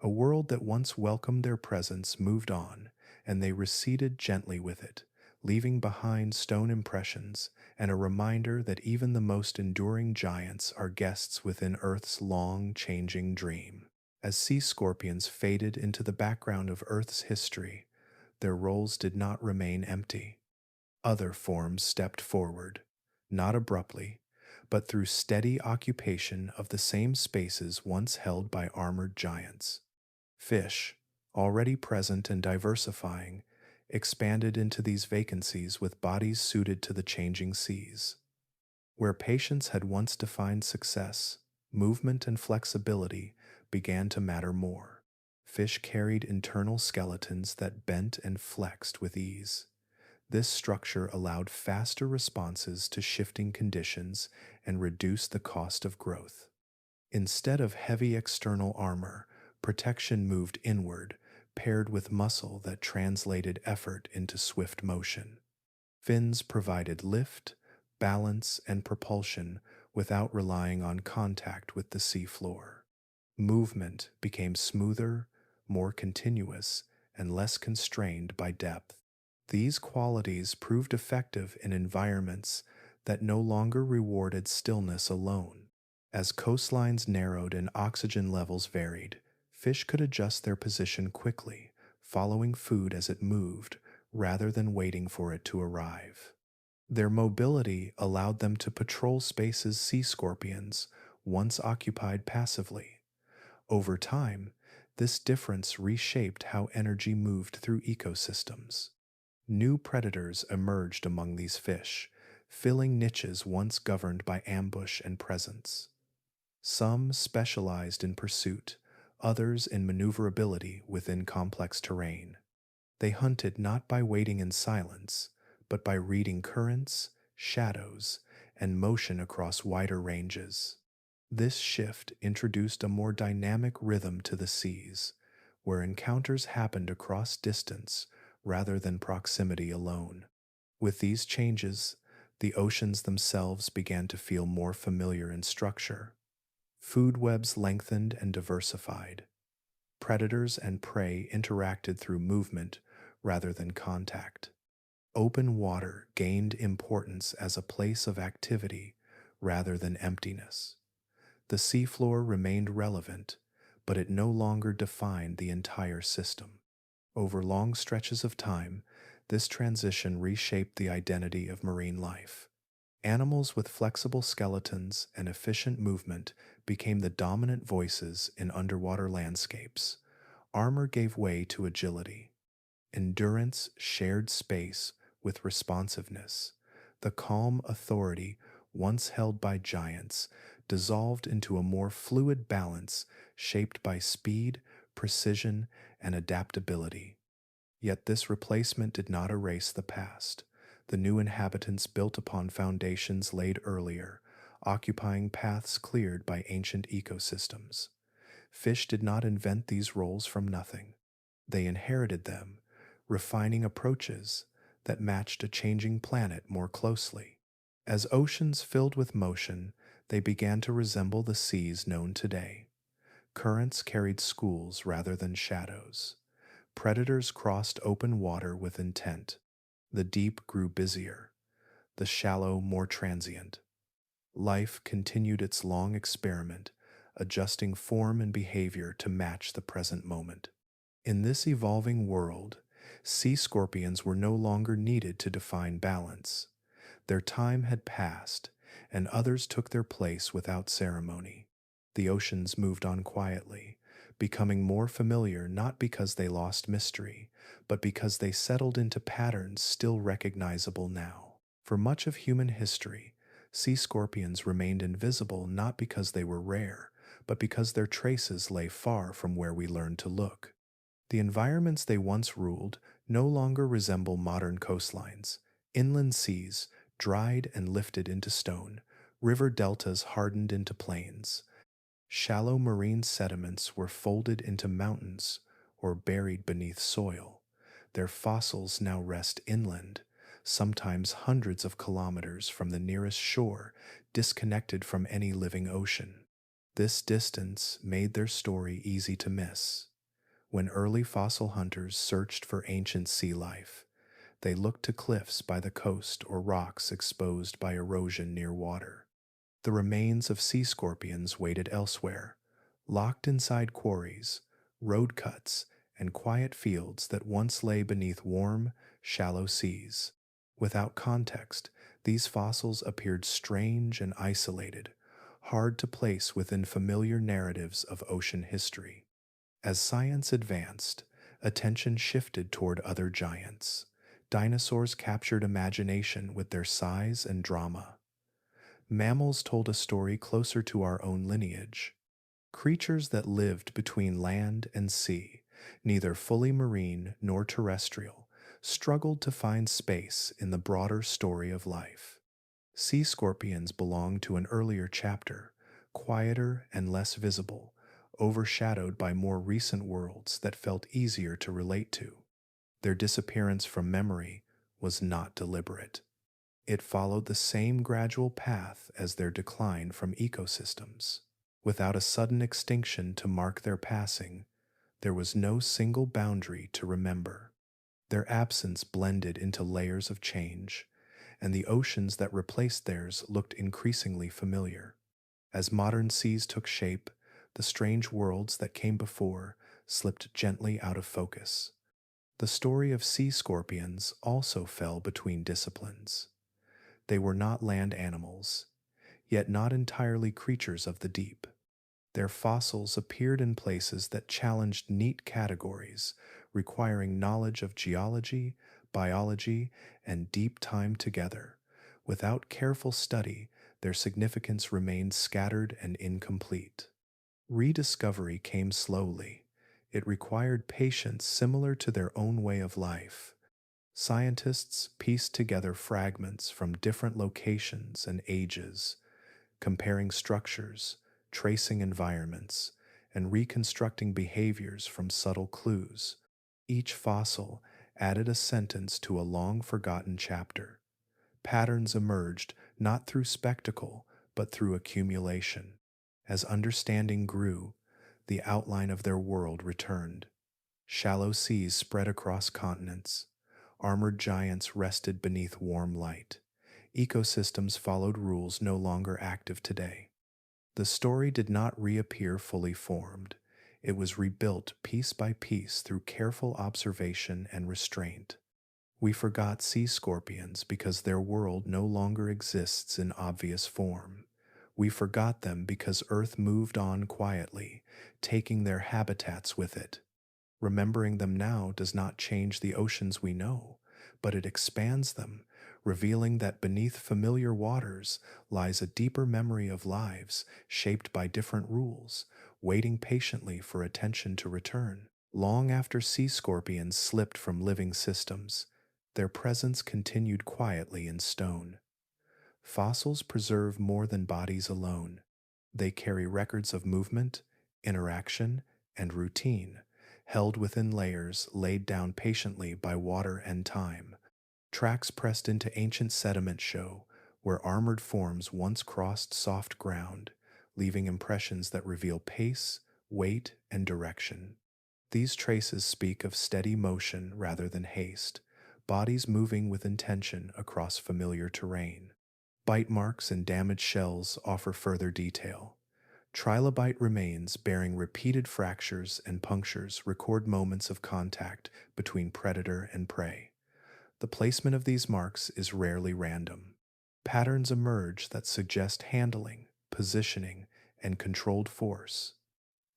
A world that once welcomed their presence moved on, and they receded gently with it, leaving behind stone impressions and a reminder that even the most enduring giants are guests within Earth's long, changing dream. As sea scorpions faded into the background of Earth's history, their roles did not remain empty. Other forms stepped forward, not abruptly, but through steady occupation of the same spaces once held by armored giants. Fish, already present and diversifying, expanded into these vacancies with bodies suited to the changing seas. Where patience had once defined success, movement and flexibility began to matter more. Fish carried internal skeletons that bent and flexed with ease. This structure allowed faster responses to shifting conditions and reduced the cost of growth. Instead of heavy external armor, protection moved inward, paired with muscle that translated effort into swift motion. Fins provided lift, balance, and propulsion without relying on contact with the seafloor. Movement became smoother, more continuous, and less constrained by depth. These qualities proved effective in environments that no longer rewarded stillness alone. As coastlines narrowed and oxygen levels varied, fish could adjust their position quickly, following food as it moved rather than waiting for it to arrive. Their mobility allowed them to patrol spaces sea scorpions once occupied passively. Over time, this difference reshaped how energy moved through ecosystems. New predators emerged among these fish, filling niches once governed by ambush and presence. Some specialized in pursuit, others in maneuverability within complex terrain. They hunted not by waiting in silence, but by reading currents, shadows, and motion across wider ranges. This shift introduced a more dynamic rhythm to the seas, where encounters happened across distance rather than proximity alone. With these changes, the oceans themselves began to feel more familiar in structure. Food webs lengthened and diversified. Predators and prey interacted through movement rather than contact. Open water gained importance as a place of activity rather than emptiness. The seafloor remained relevant, but it no longer defined the entire system. Over long stretches of time, this transition reshaped the identity of marine life. Animals with flexible skeletons and efficient movement became the dominant voices in underwater landscapes. Armor gave way to agility. Endurance shared space with responsiveness. The calm authority once held by giants dissolved into a more fluid balance shaped by speed, precision, and adaptability. Yet this replacement did not erase the past. The new inhabitants built upon foundations laid earlier, occupying paths cleared by ancient ecosystems. Fish did not invent these roles from nothing. They inherited them, refining approaches that matched a changing planet more closely. As oceans filled with motion, they began to resemble the seas known today. Currents carried schools rather than shadows. Predators crossed open water with intent. The deep grew busier, the shallow more transient. Life continued its long experiment, adjusting form and behavior to match the present moment. In this evolving world, sea scorpions were no longer needed to define balance. Their time had passed, and others took their place without ceremony. The oceans moved on quietly, becoming more familiar not because they lost mystery, but because they settled into patterns still recognizable now. For much of human history, sea scorpions remained invisible not because they were rare, but because their traces lay far from where we learned to look. The environments they once ruled no longer resemble modern coastlines. Inland seas dried and lifted into stone, river deltas hardened into plains. Shallow marine sediments were folded into mountains or buried beneath soil. Their fossils now rest inland, sometimes hundreds of kilometers from the nearest shore, disconnected from any living ocean. This distance made their story easy to miss. When early fossil hunters searched for ancient sea life, they looked to cliffs by the coast or rocks exposed by erosion near water. The remains of sea scorpions waited elsewhere, locked inside quarries, road cuts, and quiet fields that once lay beneath warm, shallow seas. Without context, these fossils appeared strange and isolated, hard to place within familiar narratives of ocean history. As science advanced, attention shifted toward other giants. Dinosaurs captured imagination with their size and drama. Mammals told a story closer to our own lineage. Creatures that lived between land and sea, neither fully marine nor terrestrial, struggled to find space in the broader story of life. Sea scorpions belong to an earlier chapter, quieter and less visible, overshadowed by more recent worlds that felt easier to relate to. Their disappearance from memory was not deliberate. It followed the same gradual path as their decline from ecosystems. Without a sudden extinction to mark their passing, there was no single boundary to remember. Their absence blended into layers of change, and the oceans that replaced theirs looked increasingly familiar. As modern seas took shape, the strange worlds that came before slipped gently out of focus. The story of sea scorpions also fell between disciplines. They were not land animals, yet not entirely creatures of the deep. Their fossils appeared in places that challenged neat categories, requiring knowledge of geology, biology, and deep time together. Without careful study, their significance remained scattered and incomplete. Rediscovery came slowly. It required patience similar to their own way of life. Scientists pieced together fragments from different locations and ages, comparing structures, tracing environments, and reconstructing behaviors from subtle clues. Each fossil added a sentence to a long forgotten chapter. Patterns emerged not through spectacle, but through accumulation. As understanding grew, the outline of their world returned. Shallow seas spread across continents. Armored giants rested beneath warm light. Ecosystems followed rules no longer active today. The story did not reappear fully formed. It was rebuilt piece by piece through careful observation and restraint. We forgot sea scorpions because their world no longer exists in obvious form. We forgot them because Earth moved on quietly, taking their habitats with it. Remembering them now does not change the oceans we know, but it expands them, revealing that beneath familiar waters lies a deeper memory of lives shaped by different rules, waiting patiently for attention to return. Long after sea scorpions slipped from living systems, their presence continued quietly in stone. Fossils preserve more than bodies alone. They carry records of movement, interaction, and routine, held within layers laid down patiently by water and time. Tracks pressed into ancient sediment show where armored forms once crossed soft ground, leaving impressions that reveal pace, weight, and direction. These traces speak of steady motion rather than haste, bodies moving with intention across familiar terrain. Bite marks and damaged shells offer further detail. Trilobite remains bearing repeated fractures and punctures record moments of contact between predator and prey. The placement of these marks is rarely random. Patterns emerge that suggest handling, positioning, and controlled force.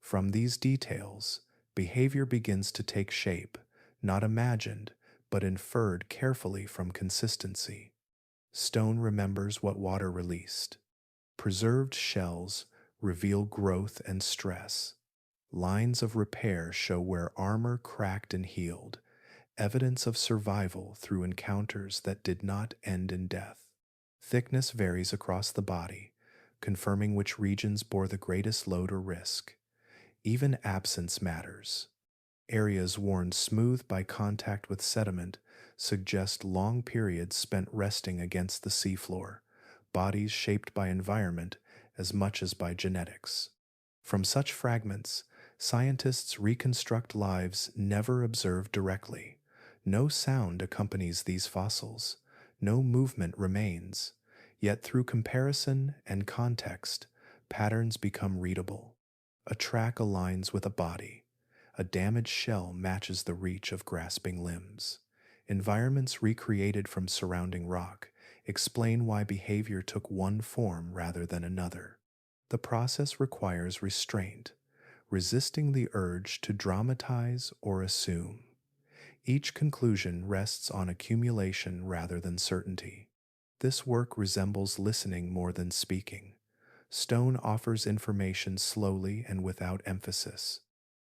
From these details, behavior begins to take shape, not imagined, but inferred carefully from consistency. Stone remembers what water released. Preserved shells reveal growth and stress. Lines of repair show where armor cracked and healed, evidence of survival through encounters that did not end in death. Thickness varies across the body, confirming which regions bore the greatest load or risk. Even absence matters. Areas worn smooth by contact with sediment suggest long periods spent resting against the seafloor, bodies shaped by environment as much as by genetics. From such fragments, scientists reconstruct lives never observed directly. No sound accompanies these fossils, no movement remains, yet through comparison and context, patterns become readable. A track aligns with a body. A damaged shell matches the reach of grasping limbs. Environments recreated from surrounding rock explain why behavior took one form rather than another. The process requires restraint, resisting the urge to dramatize or assume. Each conclusion rests on accumulation rather than certainty. This work resembles listening more than speaking. Stone offers information slowly and without emphasis.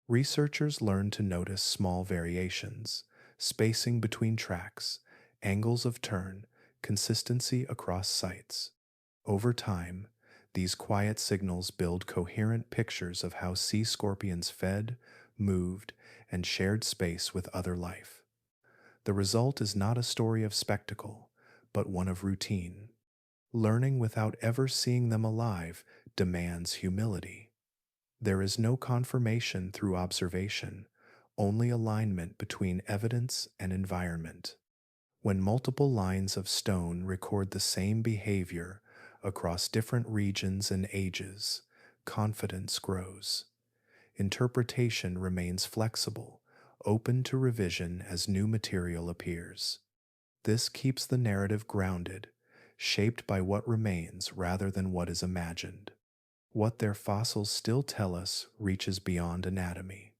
Researchers learn to notice small variations, spacing between tracks, angles of turn, consistency across sites. Over time, these quiet signals build coherent pictures of how sea scorpions fed, moved, and shared space with other life. The result is not a story of spectacle, but one of routine. Learning without ever seeing them alive demands humility. There is no confirmation through observation, only alignment between evidence and environment. When multiple lines of stone record the same behavior across different regions and ages, confidence grows. Interpretation remains flexible, open to revision as new material appears. This keeps the narrative grounded, shaped by what remains rather than what is imagined. What their fossils still tell us reaches beyond anatomy.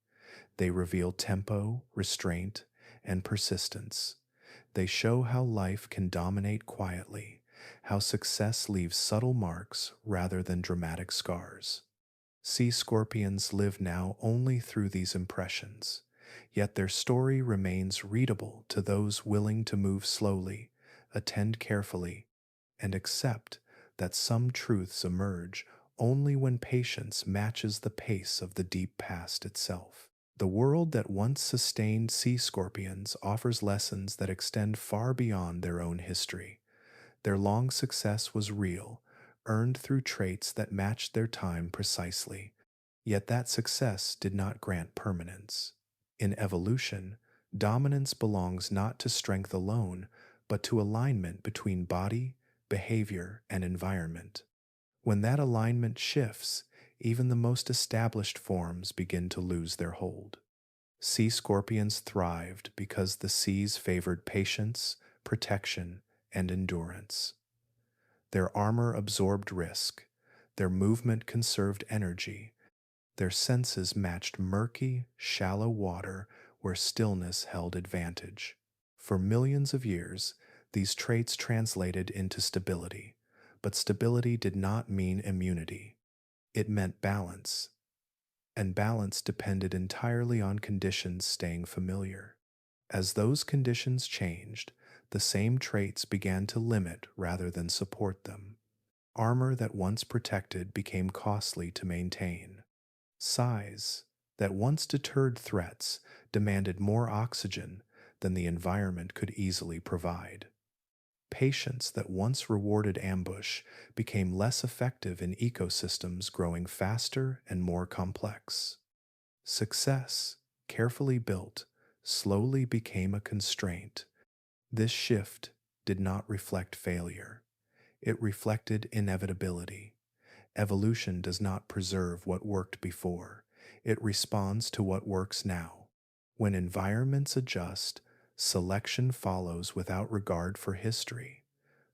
They reveal tempo, restraint, and persistence. They show how life can dominate quietly, how success leaves subtle marks rather than dramatic scars. Sea scorpions live now only through these impressions, yet their story remains readable to those willing to move slowly, attend carefully, and accept that some truths emerge only when patience matches the pace of the deep past itself. The world that once sustained sea scorpions offers lessons that extend far beyond their own history. Their long success was real, earned through traits that matched their time precisely. Yet that success did not grant permanence. In evolution, dominance belongs not to strength alone, but to alignment between body, behavior, and environment. When that alignment shifts, even the most established forms begin to lose their hold. Sea scorpions thrived because the seas favored patience, protection, and endurance. Their armor absorbed risk, their movement conserved energy, their senses matched murky, shallow water where stillness held advantage. For millions of years, these traits translated into stability, but stability did not mean immunity. It meant balance, and balance depended entirely on conditions staying familiar. As those conditions changed, the same traits began to limit rather than support them. Armor that once protected became costly to maintain. Size that once deterred threats demanded more oxygen than the environment could easily provide. Patience that once rewarded ambush became less effective in ecosystems growing faster and more complex. Success, carefully built, slowly became a constraint. This shift did not reflect failure. It reflected inevitability. Evolution does not preserve what worked before. It responds to what works now. When environments adjust, selection follows without regard for history.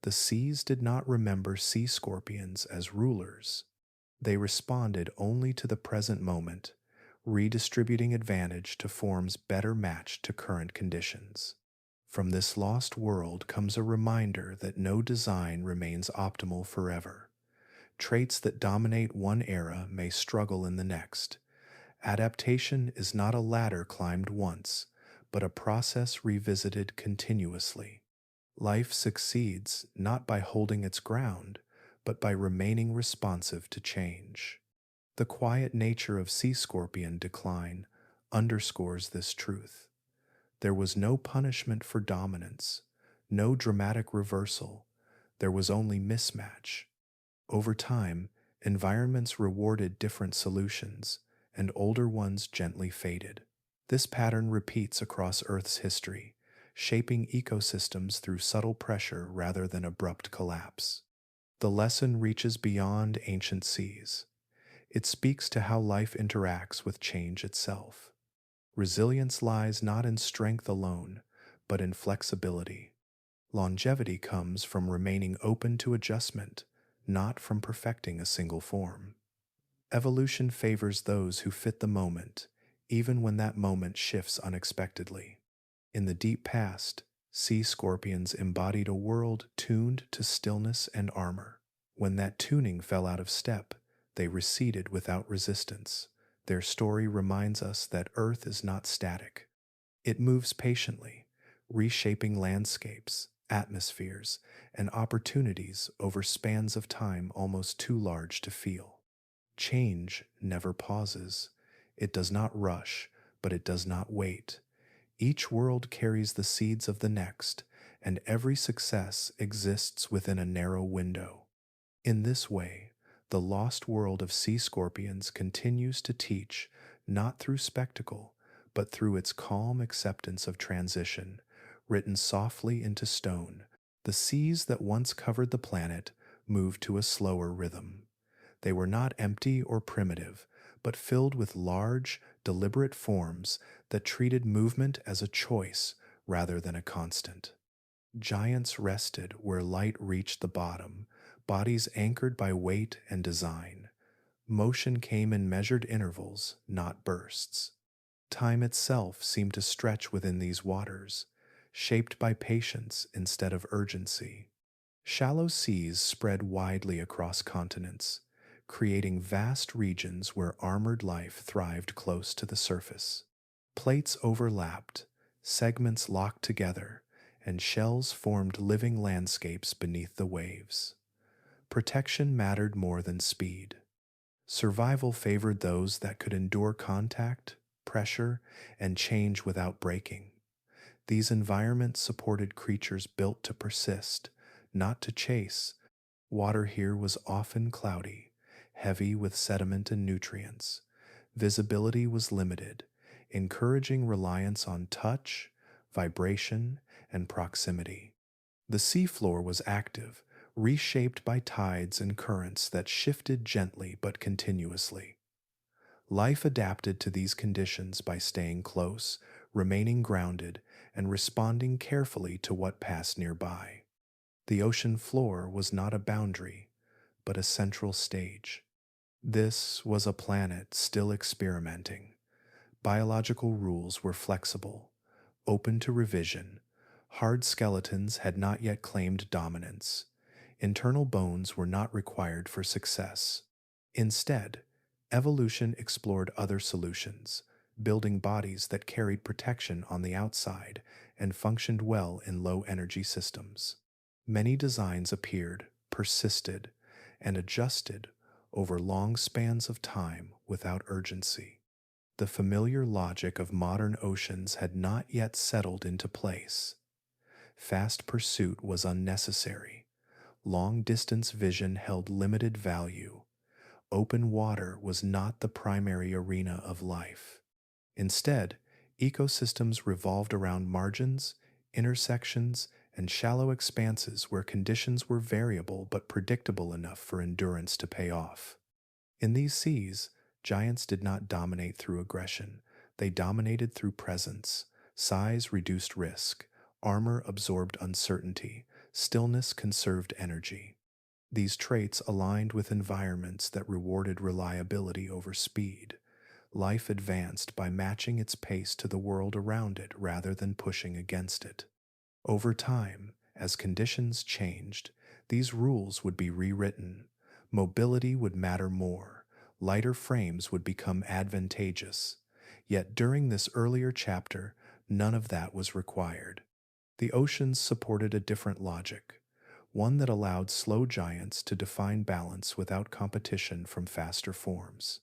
The seas did not remember sea scorpions as rulers. They responded only to the present moment, redistributing advantage to forms better matched to current conditions. From this lost world comes a reminder that no design remains optimal forever. Traits that dominate one era may struggle in the next. Adaptation is not a ladder climbed once, but a process revisited continuously. Life succeeds not by holding its ground, but by remaining responsive to change. The quiet nature of sea scorpion decline underscores this truth. There was no punishment for dominance, no dramatic reversal. There was only mismatch. Over time, environments rewarded different solutions, and older ones gently faded. This pattern repeats across Earth's history, shaping ecosystems through subtle pressure rather than abrupt collapse. The lesson reaches beyond ancient seas. It speaks to how life interacts with change itself. Resilience lies not in strength alone, but in flexibility. Longevity comes from remaining open to adjustment, not from perfecting a single form. Evolution favors those who fit the moment, even when that moment shifts unexpectedly. In the deep past, sea scorpions embodied a world tuned to stillness and armor. When that tuning fell out of step, they receded without resistance. Their story reminds us that Earth is not static. It moves patiently, reshaping landscapes, atmospheres, and opportunities over spans of time almost too large to feel. Change never pauses. It does not rush, but it does not wait. Each world carries the seeds of the next, and every success exists within a narrow window. In this way, the lost world of sea scorpions continues to teach, not through spectacle, but through its calm acceptance of transition, written softly into stone. The seas that once covered the planet moved to a slower rhythm. They were not empty or primitive, but filled with large, deliberate forms that treated movement as a choice rather than a constant. Giants rested where light reached the bottom, bodies anchored by weight and design. Motion came in measured intervals, not bursts. Time itself seemed to stretch within these waters, shaped by patience instead of urgency. Shallow seas spread widely across continents, creating vast regions where armored life thrived close to the surface. Plates overlapped, segments locked together, and shells formed living landscapes beneath the waves. Protection mattered more than speed. Survival favored those that could endure contact, pressure, and change without breaking. These environments supported creatures built to persist, not to chase. Water here was often cloudy, heavy with sediment and nutrients. Visibility was limited, encouraging reliance on touch, vibration, and proximity. The seafloor was active, reshaped by tides and currents that shifted gently but continuously. Life adapted to these conditions by staying close, remaining grounded, and responding carefully to what passed nearby. The ocean floor was not a boundary, but a central stage. This was a planet still experimenting. Biological rules were flexible, open to revision. Hard skeletons had not yet claimed dominance. Internal bones were not required for success. Instead, evolution explored other solutions, building bodies that carried protection on the outside and functioned well in low-energy systems. Many designs appeared, persisted, and adjusted over long spans of time without urgency. The familiar logic of modern oceans had not yet settled into place. Fast pursuit was unnecessary. Long-distance vision held limited value. Open water was not the primary arena of life. Instead, ecosystems revolved around margins, intersections, and shallow expanses where conditions were variable but predictable enough for endurance to pay off. In these seas, giants did not dominate through aggression. They dominated through presence. Size reduced risk. Armor absorbed uncertainty. Stillness conserved energy. These traits aligned with environments that rewarded reliability over speed. Life advanced by matching its pace to the world around it rather than pushing against it. Over time, as conditions changed, these rules would be rewritten. Mobility would matter more. Lighter frames would become advantageous. Yet during this earlier chapter, none of that was required. The oceans supported a different logic, one that allowed slow giants to define balance without competition from faster forms.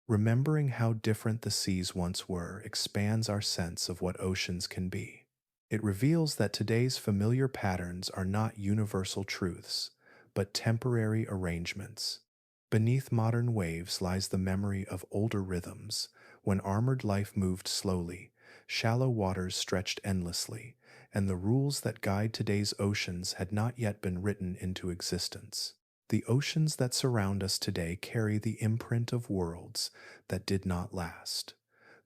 Remembering how different the seas once were expands our sense of what oceans can be. It reveals that today's familiar patterns are not universal truths, but temporary arrangements. Beneath modern waves lies the memory of older rhythms, when armored life moved slowly, shallow waters stretched endlessly, and the rules that guide today's oceans had not yet been written into existence. The oceans that surround us today carry the imprint of worlds that did not last.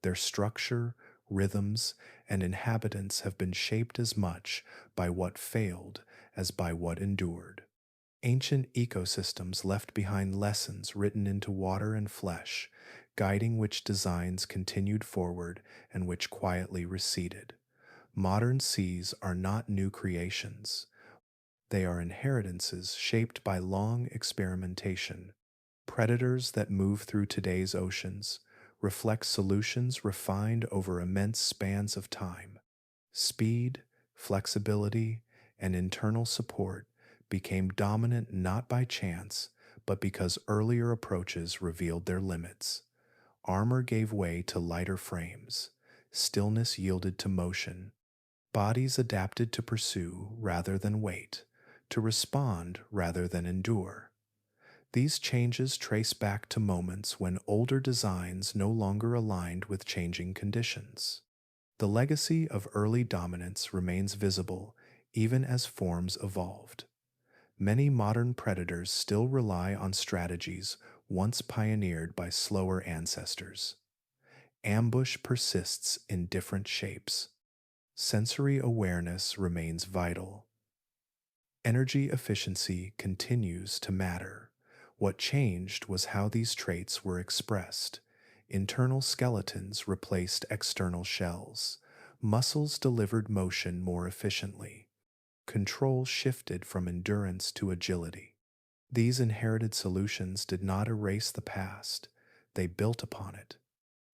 Their structure, rhythms, and inhabitants have been shaped as much by what failed as by what endured. Ancient ecosystems left behind lessons written into water and flesh, guiding which designs continued forward and which quietly receded. Modern seas are not new creations. They are inheritances shaped by long experimentation. Predators that move through today's oceans reflect solutions refined over immense spans of time. Speed, flexibility, and internal support became dominant not by chance, but because earlier approaches revealed their limits. Armor gave way to lighter frames, stillness yielded to motion, bodies adapted to pursue rather than wait, to respond rather than endure. These changes trace back to moments when older designs no longer aligned with changing conditions. The legacy of early dominance remains visible even as forms evolved. Many modern predators still rely on strategies once pioneered by slower ancestors. Ambush persists in different shapes. Sensory awareness remains vital. Energy efficiency continues to matter. What changed was how these traits were expressed. Internal skeletons replaced external shells. Muscles delivered motion more efficiently. Control shifted from endurance to agility. These inherited solutions did not erase the past, they built upon it.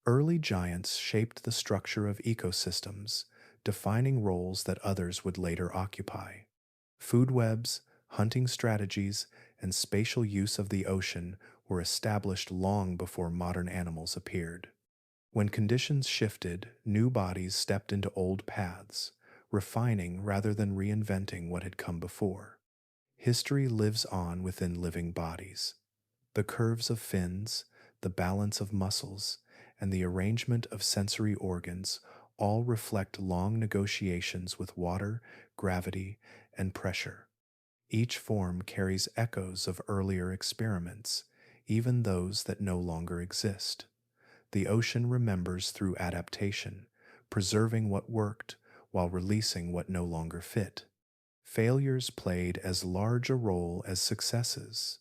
Early giants shaped the structure of ecosystems, defining roles that others would later occupy. Food webs, hunting strategies, and spatial use of the ocean were established long before modern animals appeared. When conditions shifted, new bodies stepped into old paths, refining rather than reinventing what had come before. History lives on within living bodies. The curves of fins, the balance of muscles, and the arrangement of sensory organs all reflect long negotiations with water, gravity, and pressure. Each form carries echoes of earlier experiments, even those that no longer exist. The ocean remembers through adaptation, preserving what worked while releasing what no longer fit. Failures played as large a role as successes.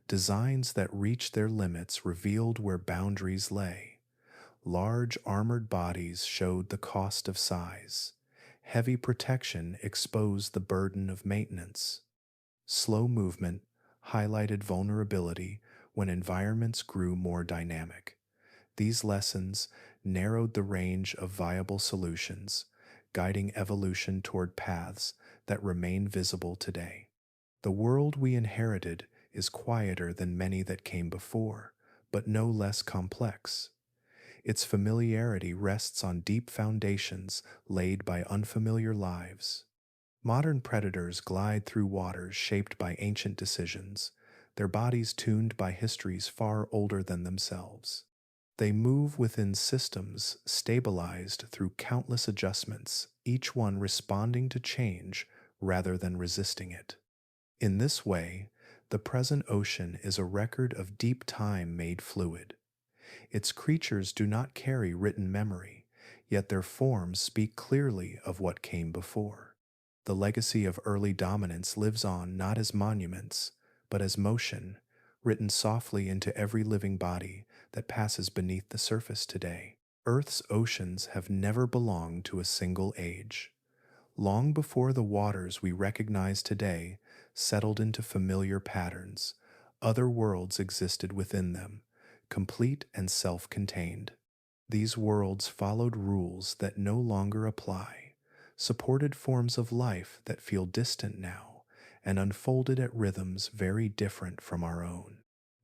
Designs that reached their limits revealed where boundaries lay. Large armored bodies showed the cost of size. Heavy protection exposed the burden of maintenance. Slow movement highlighted vulnerability when environments grew more dynamic. These lessons narrowed the range of viable solutions, guiding evolution toward paths that remain visible today. The world we inherited is quieter than many that came before, but no less complex. Its familiarity rests on deep foundations laid by unfamiliar lives. Modern predators glide through waters shaped by ancient decisions, their bodies tuned by histories far older than themselves. They move within systems stabilized through countless adjustments, each one responding to change rather than resisting it. In this way, the present ocean is a record of deep time made fluid. Its creatures do not carry written memory, yet their forms speak clearly of what came before. The legacy of early dominance lives on not as monuments, but as motion, written softly into every living body that passes beneath the surface today. Earth's oceans have never belonged to a single age. Long before the waters we recognize today settled into familiar patterns, other worlds existed within them, complete and self-contained. These worlds followed rules that no longer apply, supported forms of life that feel distant now, and unfolded at rhythms very different from our own.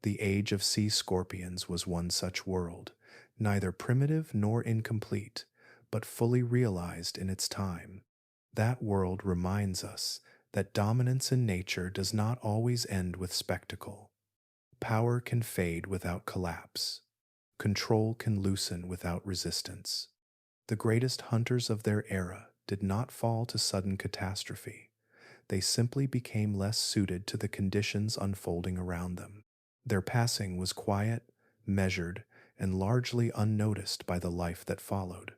The age of sea scorpions was one such world, neither primitive nor incomplete, but fully realized in its time. That world reminds us that dominance in nature does not always end with spectacle. Power can fade without collapse. Control can loosen without resistance. The greatest hunters of their era did not fall to sudden catastrophe. They simply became less suited to the conditions unfolding around them. Their passing was quiet, measured, and largely unnoticed by the life that followed.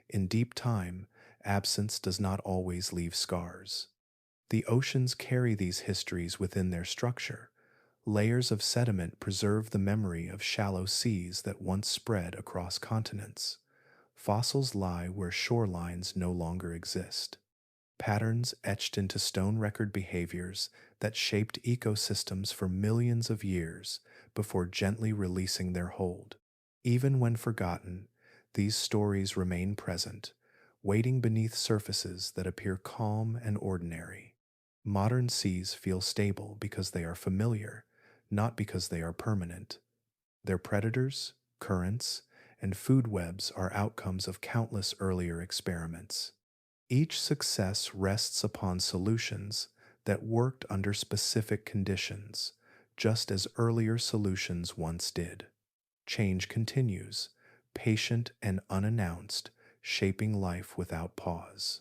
In deep time, absence does not always leave scars. The oceans carry these histories within their structure. Layers of sediment preserve the memory of shallow seas that once spread across continents. Fossils lie where shorelines no longer exist. Patterns etched into stone record behaviors that shaped ecosystems for millions of years before gently releasing their hold. Even when forgotten, these stories remain present, waiting beneath surfaces that appear calm and ordinary. Modern seas feel stable because they are familiar, not because they are permanent. Their predators, currents, and food webs are outcomes of countless earlier experiments. Each success rests upon solutions that worked under specific conditions, just as earlier solutions once did. Change continues, patient and unannounced, shaping life without pause.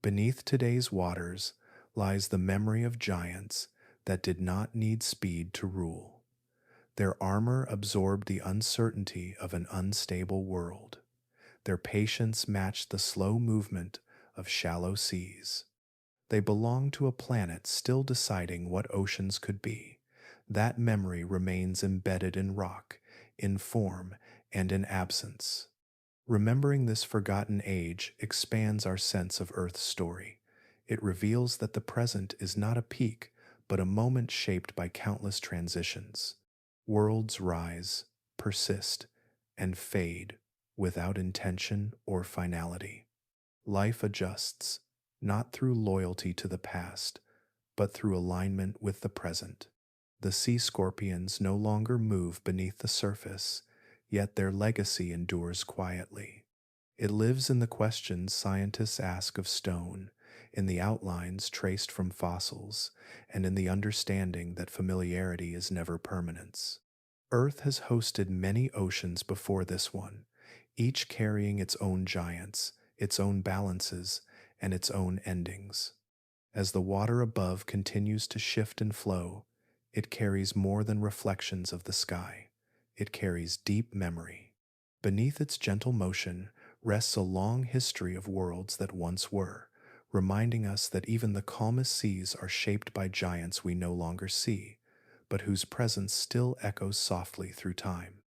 Beneath today's waters lies the memory of giants that did not need speed to rule. Their armor absorbed the uncertainty of an unstable world. Their patience matched the slow movement of shallow seas. They belong to a planet still deciding what oceans could be. That memory remains embedded in rock, in form, and in absence. Remembering this forgotten age expands our sense of Earth's story. It reveals that the present is not a peak, but a moment shaped by countless transitions. Worlds rise, persist, and fade without intention or finality. Life adjusts, not through loyalty to the past, but through alignment with the present. The sea scorpions no longer move beneath the surface, yet their legacy endures quietly. It lives in the questions scientists ask of stone, in the outlines traced from fossils, and in the understanding that familiarity is never permanence. Earth has hosted many oceans before this one, each carrying its own giants, its own balances, and its own endings. As the water above continues to shift and flow, it carries more than reflections of the sky. It carries deep memory. Beneath its gentle motion rests a long history of worlds that once were, reminding us that even the calmest seas are shaped by giants we no longer see, but whose presence still echoes softly through time.